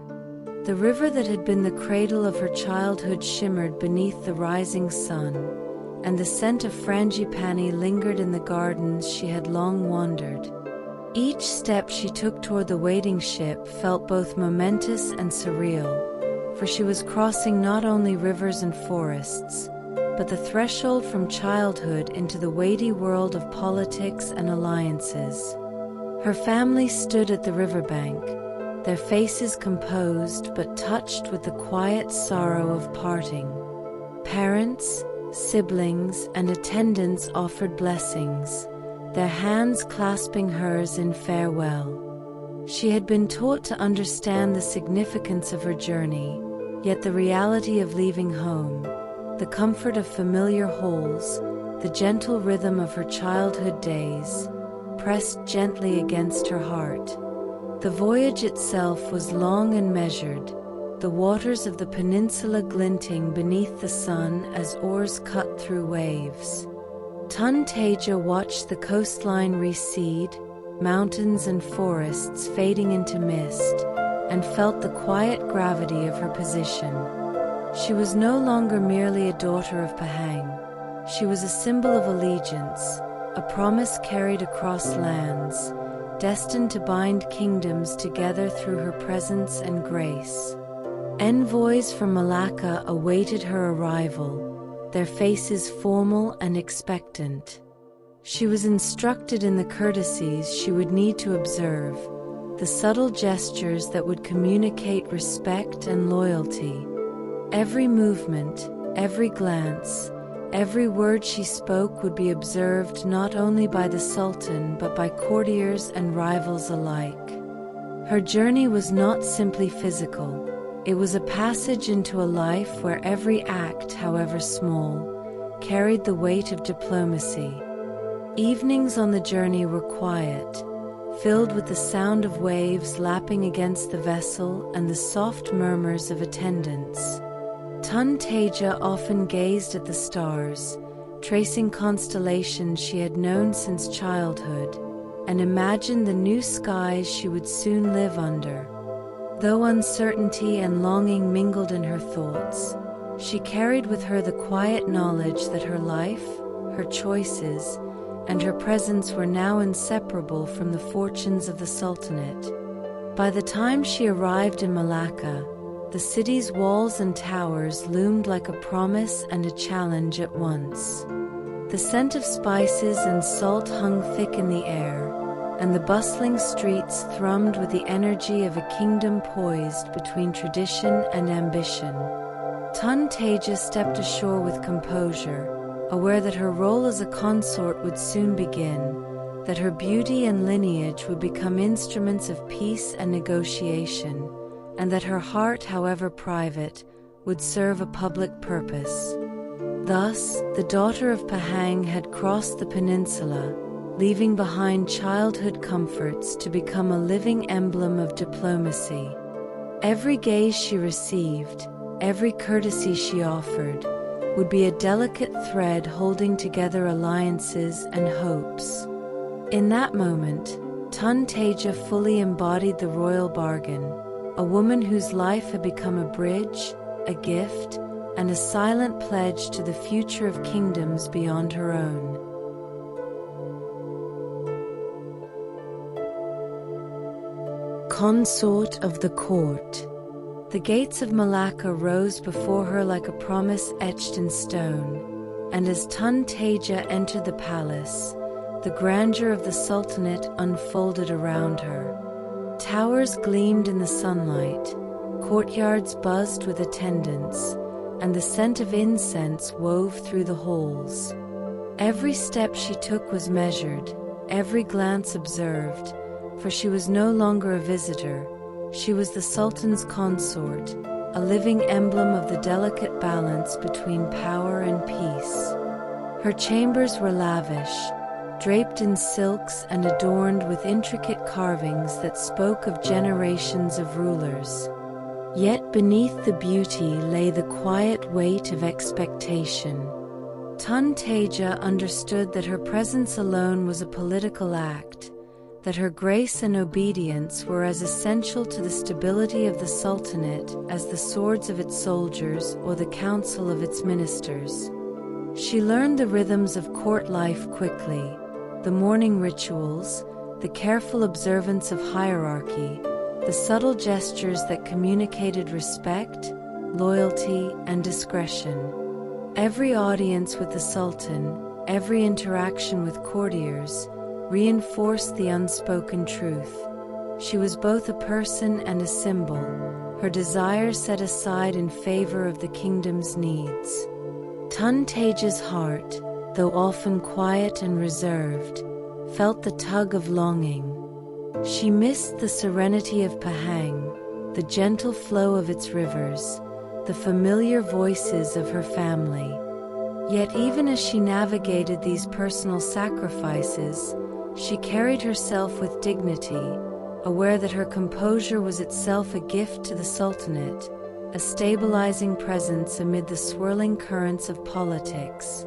The river that had been the cradle of her childhood shimmered beneath the rising sun, and the scent of frangipani lingered in the gardens she had long wandered. Each step she took toward the waiting ship felt both momentous and surreal, for she was crossing not only rivers and forests, but the threshold from childhood into the weighty world of politics and alliances. Her family stood at the riverbank, their faces composed but touched with the quiet sorrow of parting. Parents, siblings, and attendants offered blessings, their hands clasping hers in farewell. She had been taught to understand the significance of her journey, yet the reality of leaving home, the comfort of familiar halls, the gentle rhythm of her childhood days, pressed gently against her heart. The voyage itself was long and measured, the waters of the peninsula glinting beneath the sun as oars cut through waves. Teja watched the coastline recede, mountains and forests fading into mist, and felt the quiet gravity of her position. She was no longer merely a daughter of Pahang. She was a symbol of allegiance, a promise carried across lands, destined to bind kingdoms together through her presence and grace. Envoys from Malacca awaited her arrival, their faces formal and expectant. She was instructed in the courtesies she would need to observe, the subtle gestures that would communicate respect and loyalty. Every movement, every glance, Every word she spoke would be observed not only by the Sultan but by courtiers and rivals alike. Her journey was not simply physical. It was a passage into a life where every act, however small, carried the weight of diplomacy. Evenings on the journey were quiet, filled with the sound of waves lapping against the vessel and the soft murmurs of attendants. Teja often gazed at the stars, tracing constellations she had known since childhood, and imagined the new skies she would soon live under. Though uncertainty and longing mingled in her thoughts, she carried with her the quiet knowledge that her life, her choices, and her presence were now inseparable from the fortunes of the Sultanate. By the time she arrived in Malacca, the city's walls and towers loomed like a promise and a challenge at once. The scent of spices and salt hung thick in the air, and the bustling streets thrummed with the energy of a kingdom poised between tradition and ambition. Teja stepped ashore with composure, aware that her role as a consort would soon begin, that her beauty and lineage would become instruments of peace and negotiation, and that her heart, however private, would serve a public purpose. Thus, the daughter of Pahang had crossed the peninsula, leaving behind childhood comforts to become a living emblem of diplomacy. Every gaze she received, every courtesy she offered, would be a delicate thread holding together alliances and hopes. In that moment, Teja fully embodied the royal bargain, a woman whose life had become a bridge, a gift, and a silent pledge to the future of kingdoms beyond her own. Consort of the court. The gates of Malacca rose before her like a promise etched in stone, and as Teja entered the palace, the grandeur of the Sultanate unfolded around her. Towers gleamed in the sunlight, courtyards buzzed with attendants, and the scent of incense wove through the halls. Every step she took was measured, every glance observed, for she was no longer a visitor. She was the Sultan's consort, a living emblem of the delicate balance between power and peace. Her chambers were lavish, draped in silks and adorned with intricate carvings that spoke of generations of rulers. Yet beneath the beauty lay the quiet weight of expectation. Teja understood that her presence alone was a political act, that her grace and obedience were as essential to the stability of the Sultanate as the swords of its soldiers or the counsel of its ministers. She learned the rhythms of court life quickly, the morning rituals, the careful observance of hierarchy, the subtle gestures that communicated respect, loyalty, and discretion. Every audience with the Sultan, every interaction with courtiers, reinforced the unspoken truth. She was both a person and a symbol, her desires set aside in favor of the kingdom's needs. Teja's heart, though often quiet and reserved, felt the tug of longing. She missed the serenity of Pahang, the gentle flow of its rivers, the familiar voices of her family. Yet even as she navigated these personal sacrifices, she carried herself with dignity, aware that her composure was itself a gift to the Sultanate, a stabilizing presence amid the swirling currents of politics.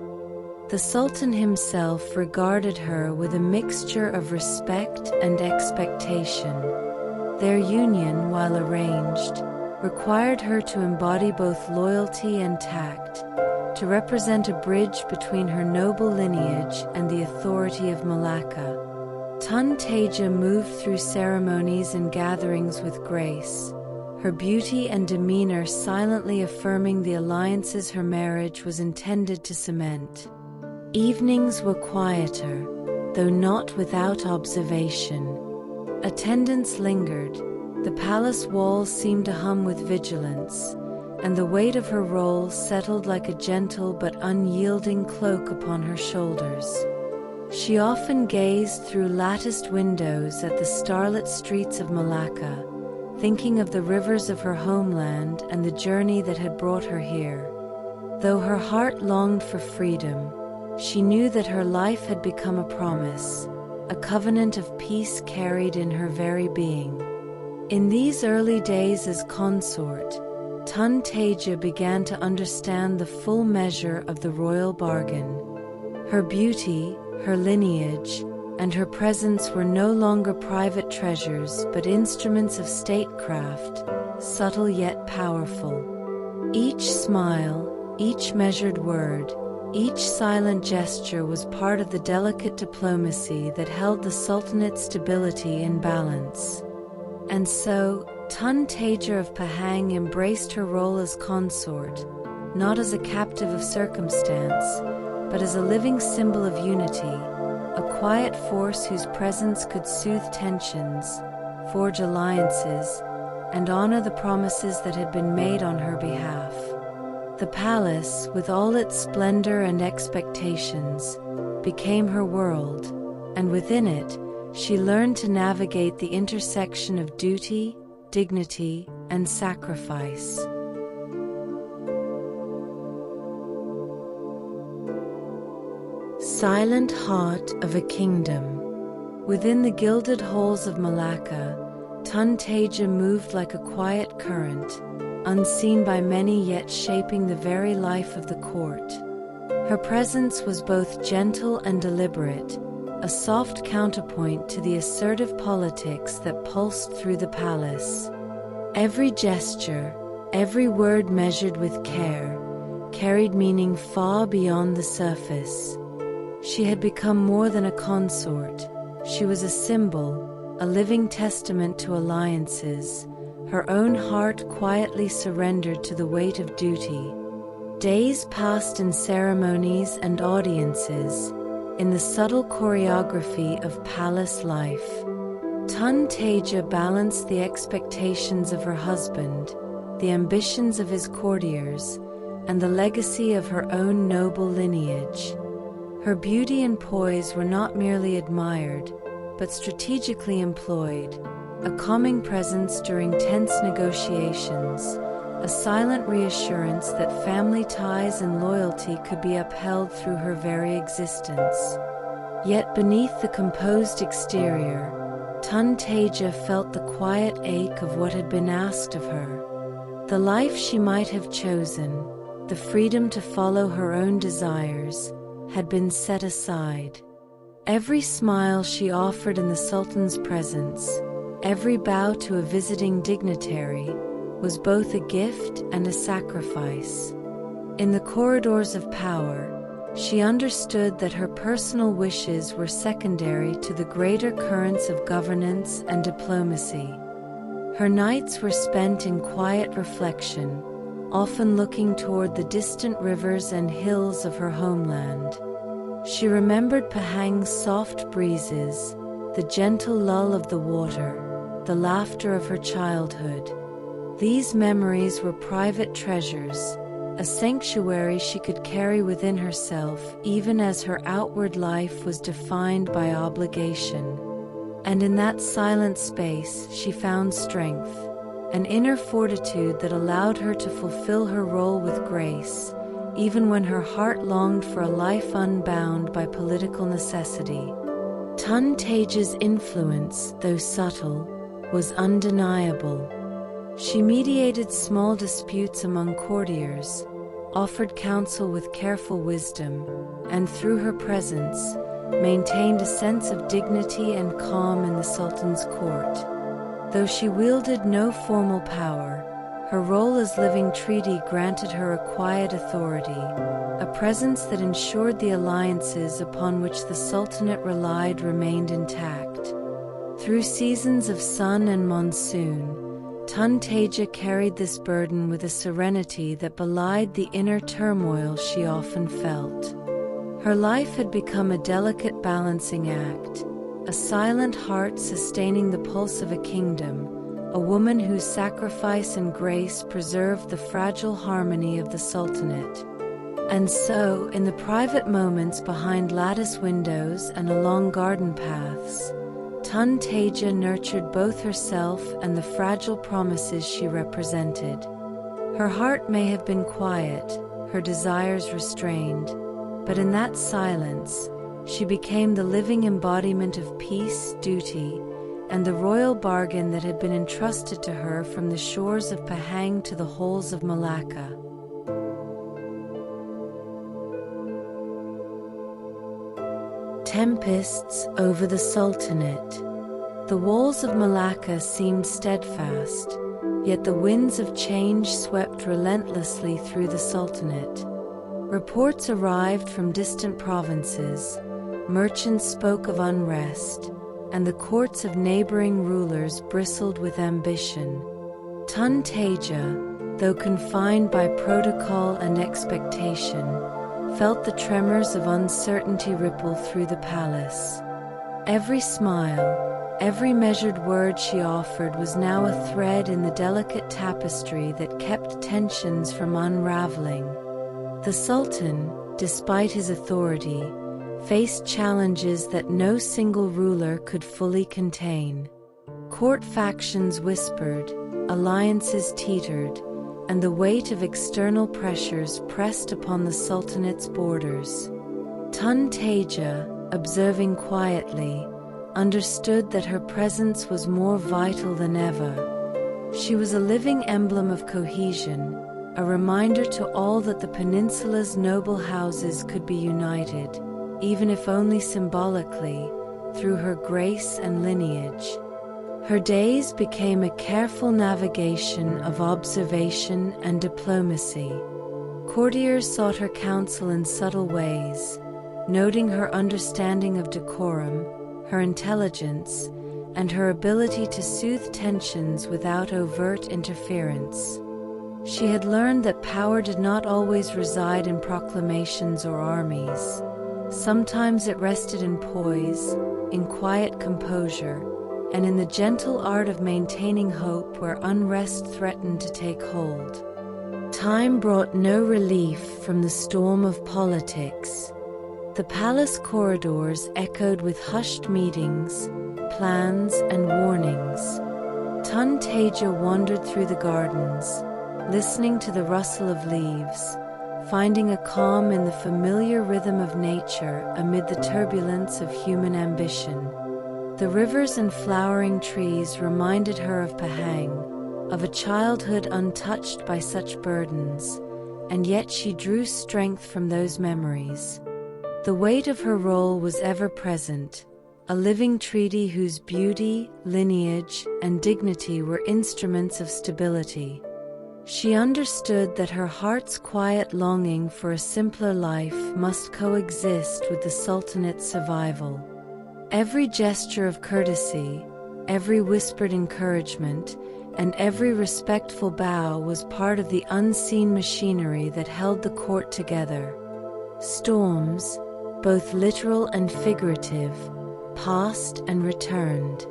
The Sultan himself regarded her with a mixture of respect and expectation. Their union, while arranged, required her to embody both loyalty and tact, to represent a bridge between her noble lineage and the authority of Malacca. Teja moved through ceremonies and gatherings with grace, her beauty and demeanor silently affirming the alliances her marriage was intended to cement. Evenings were quieter, though not without observation. Attendants lingered, the palace walls seemed to hum with vigilance, and the weight of her role settled like a gentle but unyielding cloak upon her shoulders. She often gazed through latticed windows at the starlit streets of Malacca, thinking of the rivers of her homeland and the journey that had brought her here. Though her heart longed for freedom, she knew that her life had become a promise, a covenant of peace carried in her very being. In these early days as consort, Teja began to understand the full measure of the royal bargain. Her beauty, her lineage, and her presence were no longer private treasures but instruments of statecraft, subtle yet powerful. Each smile, each measured word, each silent gesture was part of the delicate diplomacy that held the Sultanate's stability in balance. And so, Teja of Pahang embraced her role as consort, not as a captive of circumstance, but as a living symbol of unity, a quiet force whose presence could soothe tensions, forge alliances, and honor the promises that had been made on her behalf. The palace, with all its splendor and expectations, became her world, and within it, she learned to navigate the intersection of duty, dignity, and sacrifice. Silent heart of a kingdom. Within the gilded halls of Malacca, Teja moved like a quiet current, unseen by many yet shaping the very life of the court. Her presence was both gentle and deliberate, a soft counterpoint to the assertive politics that pulsed through the palace. Every gesture, every word measured with care, carried meaning far beyond the surface. She had become more than a consort. She was a symbol, a living testament to alliances, her own heart quietly surrendered to the weight of duty. Days passed in ceremonies and audiences, in the subtle choreography of palace life. Teja balanced the expectations of her husband, the ambitions of his courtiers, and the legacy of her own noble lineage. Her beauty and poise were not merely admired, but strategically employed, a calming presence during tense negotiations, a silent reassurance that family ties and loyalty could be upheld through her very existence. Yet beneath the composed exterior, Teja felt the quiet ache of what had been asked of her. The life she might have chosen, the freedom to follow her own desires, had been set aside. Every smile she offered in the Sultan's presence, every bow to a visiting dignitary, was both a gift and a sacrifice. In the corridors of power, she understood that her personal wishes were secondary to the greater currents of governance and diplomacy. Her nights were spent in quiet reflection, often looking toward the distant rivers and hills of her homeland. She remembered Pahang's soft breezes, the gentle lull of the water, the laughter of her childhood. These memories were private treasures, a sanctuary she could carry within herself even as her outward life was defined by obligation. And in that silent space she found strength, an inner fortitude that allowed her to fulfill her role with grace, even when her heart longed for a life unbound by political necessity. Teja's influence, though subtle, was undeniable. She mediated small disputes among courtiers, offered counsel with careful wisdom, and through her presence, maintained a sense of dignity and calm in the Sultan's court. Though she wielded no formal power, her role as living treaty granted her a quiet authority, a presence that ensured the alliances upon which the Sultanate relied remained intact. Through seasons of sun and monsoon, Teja carried this burden with a serenity that belied the inner turmoil she often felt. Her life had become a delicate balancing act, a silent heart sustaining the pulse of a kingdom, a woman whose sacrifice and grace preserved the fragile harmony of the Sultanate. And so, in the private moments behind lattice windows and along garden paths, Teja nurtured both herself and the fragile promises she represented. Her heart may have been quiet, her desires restrained, but in that silence, she became the living embodiment of peace, duty, and the royal bargain that had been entrusted to her from the shores of Pahang to the holes of Malacca. Tempests over the Sultanate. The walls of Malacca seemed steadfast, yet the winds of change swept relentlessly through the Sultanate. Reports arrived from distant provinces, merchants spoke of unrest, and the courts of neighboring rulers bristled with ambition. Teja, though confined by protocol and expectation, felt the tremors of uncertainty ripple through the palace. Every smile, every measured word she offered was now a thread in the delicate tapestry that kept tensions from unraveling. The Sultan, despite his authority, faced challenges that no single ruler could fully contain. Court factions whispered, alliances teetered, and the weight of external pressures pressed upon the Sultanate's borders. Teja, observing quietly, understood that her presence was more vital than ever. She was a living emblem of cohesion, a reminder to all that the peninsula's noble houses could be united, even if only symbolically, through her grace and lineage. Her days became a careful navigation of observation and diplomacy. Courtiers sought her counsel in subtle ways, noting her understanding of decorum, her intelligence, and her ability to soothe tensions without overt interference. She had learned that power did not always reside in proclamations or armies. Sometimes it rested in poise, in quiet composure, and in the gentle art of maintaining hope where unrest threatened to take hold. Time brought no relief from the storm of politics. The palace corridors echoed with hushed meetings, plans, and warnings. Teja wandered through the gardens, listening to the rustle of leaves, finding a calm in the familiar rhythm of nature amid the turbulence of human ambition. The rivers and flowering trees reminded her of Pahang, of a childhood untouched by such burdens, and yet she drew strength from those memories. The weight of her role was ever present, a living treaty whose beauty, lineage, and dignity were instruments of stability. She understood that her heart's quiet longing for a simpler life must coexist with the Sultanate's survival. Every gesture of courtesy, every whispered encouragement, and every respectful bow was part of the unseen machinery that held the court together. Storms, both literal and figurative, passed and returned.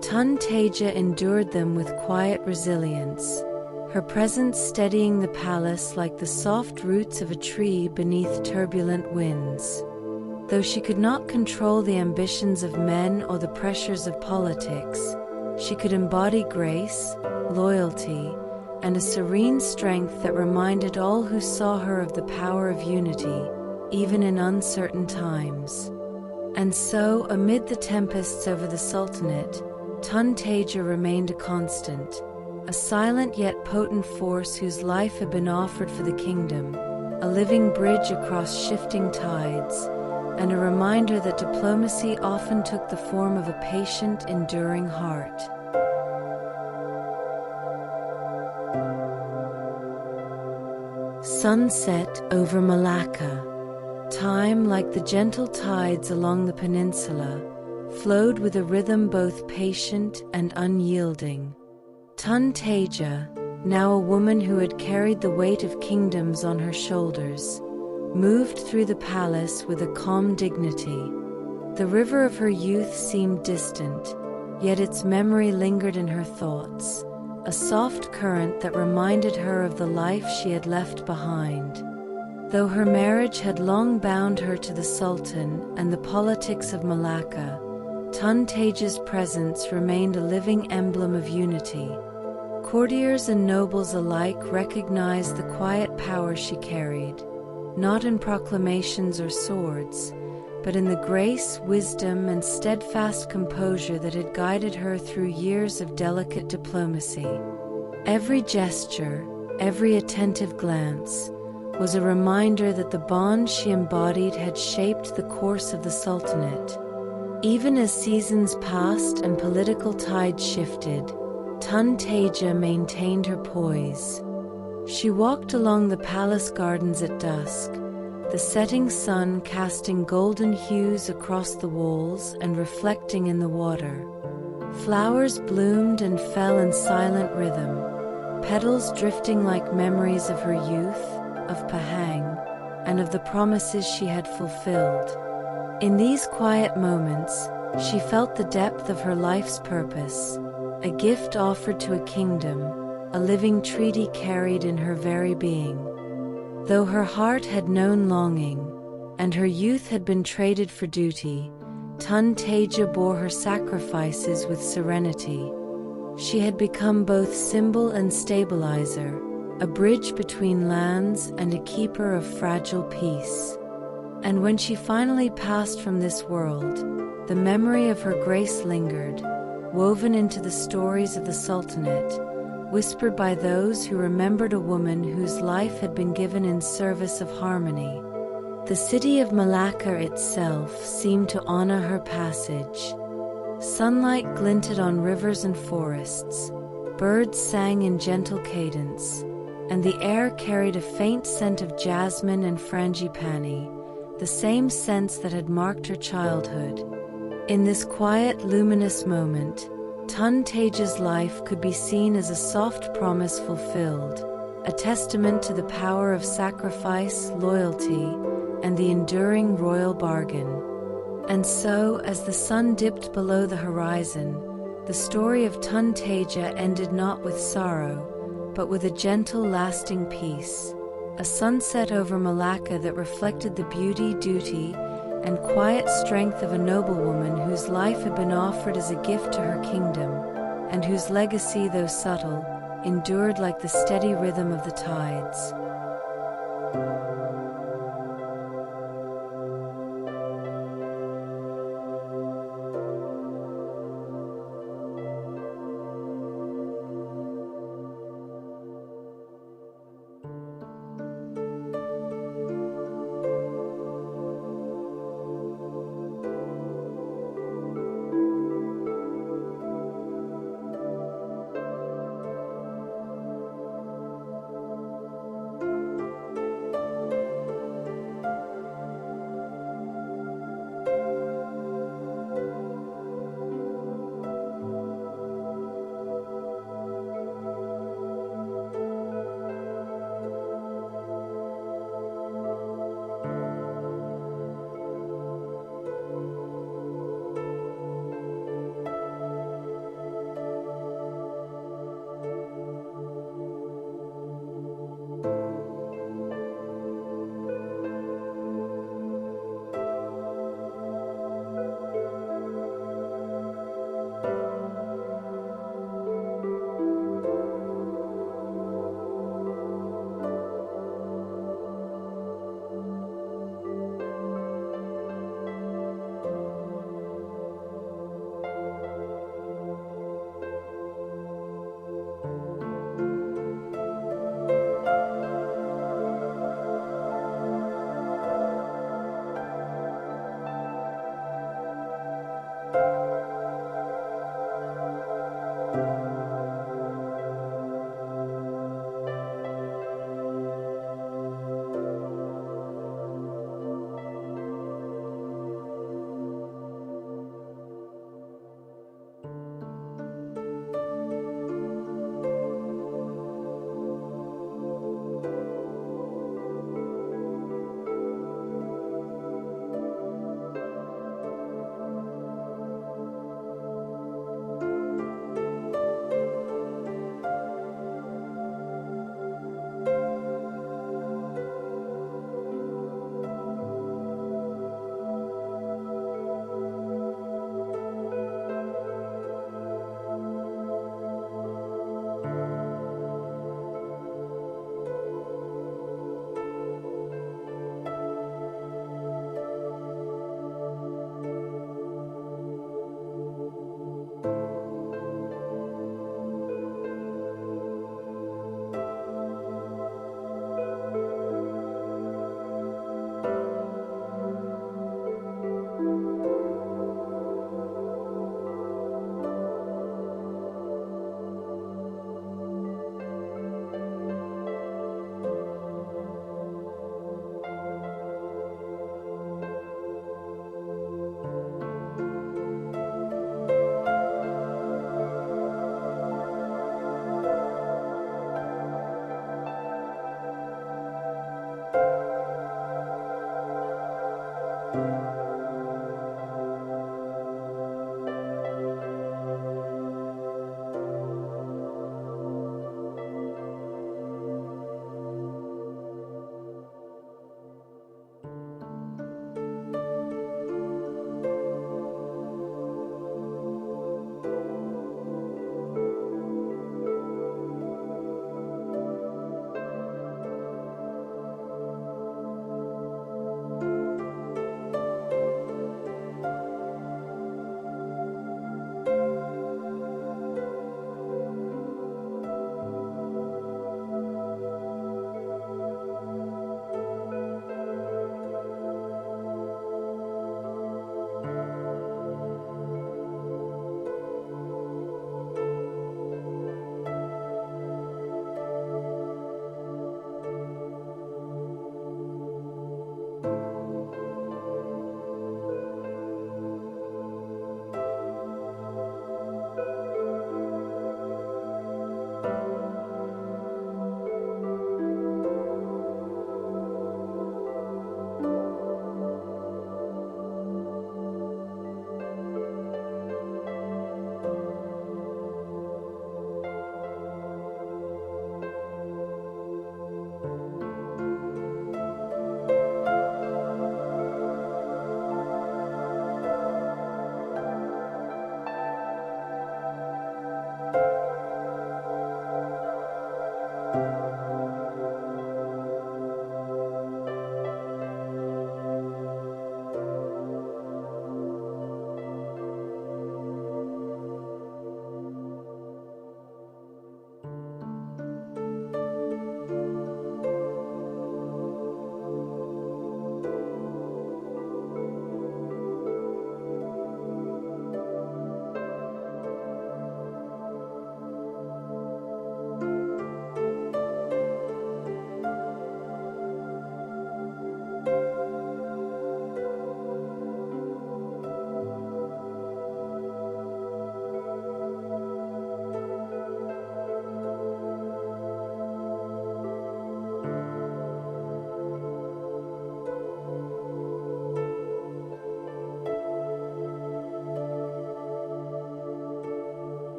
Teja endured them with quiet resilience, her presence steadying the palace like the soft roots of a tree beneath turbulent winds. Though she could not control the ambitions of men or the pressures of politics, she could embody grace, loyalty, and a serene strength that reminded all who saw her of the power of unity, even in uncertain times. And so, amid the tempests over the Sultanate, Teja remained a constant, a silent yet potent force whose life had been offered for the kingdom, a living bridge across shifting tides, and a reminder that diplomacy often took the form of a patient, enduring heart. Sunset over Malacca. Time, like the gentle tides along the peninsula, flowed with a rhythm both patient and unyielding. Teja, now a woman who had carried the weight of kingdoms on her shoulders, moved through the palace with a calm dignity. The river of her youth seemed distant, yet its memory lingered in her thoughts, a soft current that reminded her of the life she had left behind. Though her marriage had long bound her to the Sultan and the politics of Malacca, Teja's presence remained a living emblem of unity. Courtiers and nobles alike recognized the quiet power she carried, not in proclamations or swords, but in the grace, wisdom, and steadfast composure that had guided her through years of delicate diplomacy. Every gesture, every attentive glance, was a reminder that the bond she embodied had shaped the course of the Sultanate. Even as seasons passed and political tides shifted, Teja maintained her poise. She walked along the palace gardens at dusk, the setting sun casting golden hues across the walls and reflecting in the water. Flowers bloomed and fell in silent rhythm, petals drifting like memories of her youth, of Pahang, and of the promises she had fulfilled. In these quiet moments, she felt the depth of her life's purpose, a gift offered to a kingdom, a living treaty carried in her very being. Though her heart had known longing, and her youth had been traded for duty, Teja bore her sacrifices with serenity. She had become both symbol and stabilizer, a bridge between lands and a keeper of fragile peace. And when she finally passed from this world, the memory of her grace lingered, woven into the stories of the Sultanate, whispered by those who remembered a woman whose life had been given in service of harmony. The city of Malacca itself seemed to honor her passage. Sunlight glinted on rivers and forests, birds sang in gentle cadence, and the air carried a faint scent of jasmine and frangipani, the same scents that had marked her childhood. In this quiet, luminous moment, Teja's life could be seen as a soft promise fulfilled, a testament to the power of sacrifice, loyalty, and the enduring royal bargain. And so, as the sun dipped below the horizon, the story of Teja ended not with sorrow, but with a gentle, lasting peace, a sunset over Malacca that reflected the beauty, duty, and quiet strength of a noblewoman whose life had been offered as a gift to her kingdom, and whose legacy, though subtle, endured like the steady rhythm of the tides.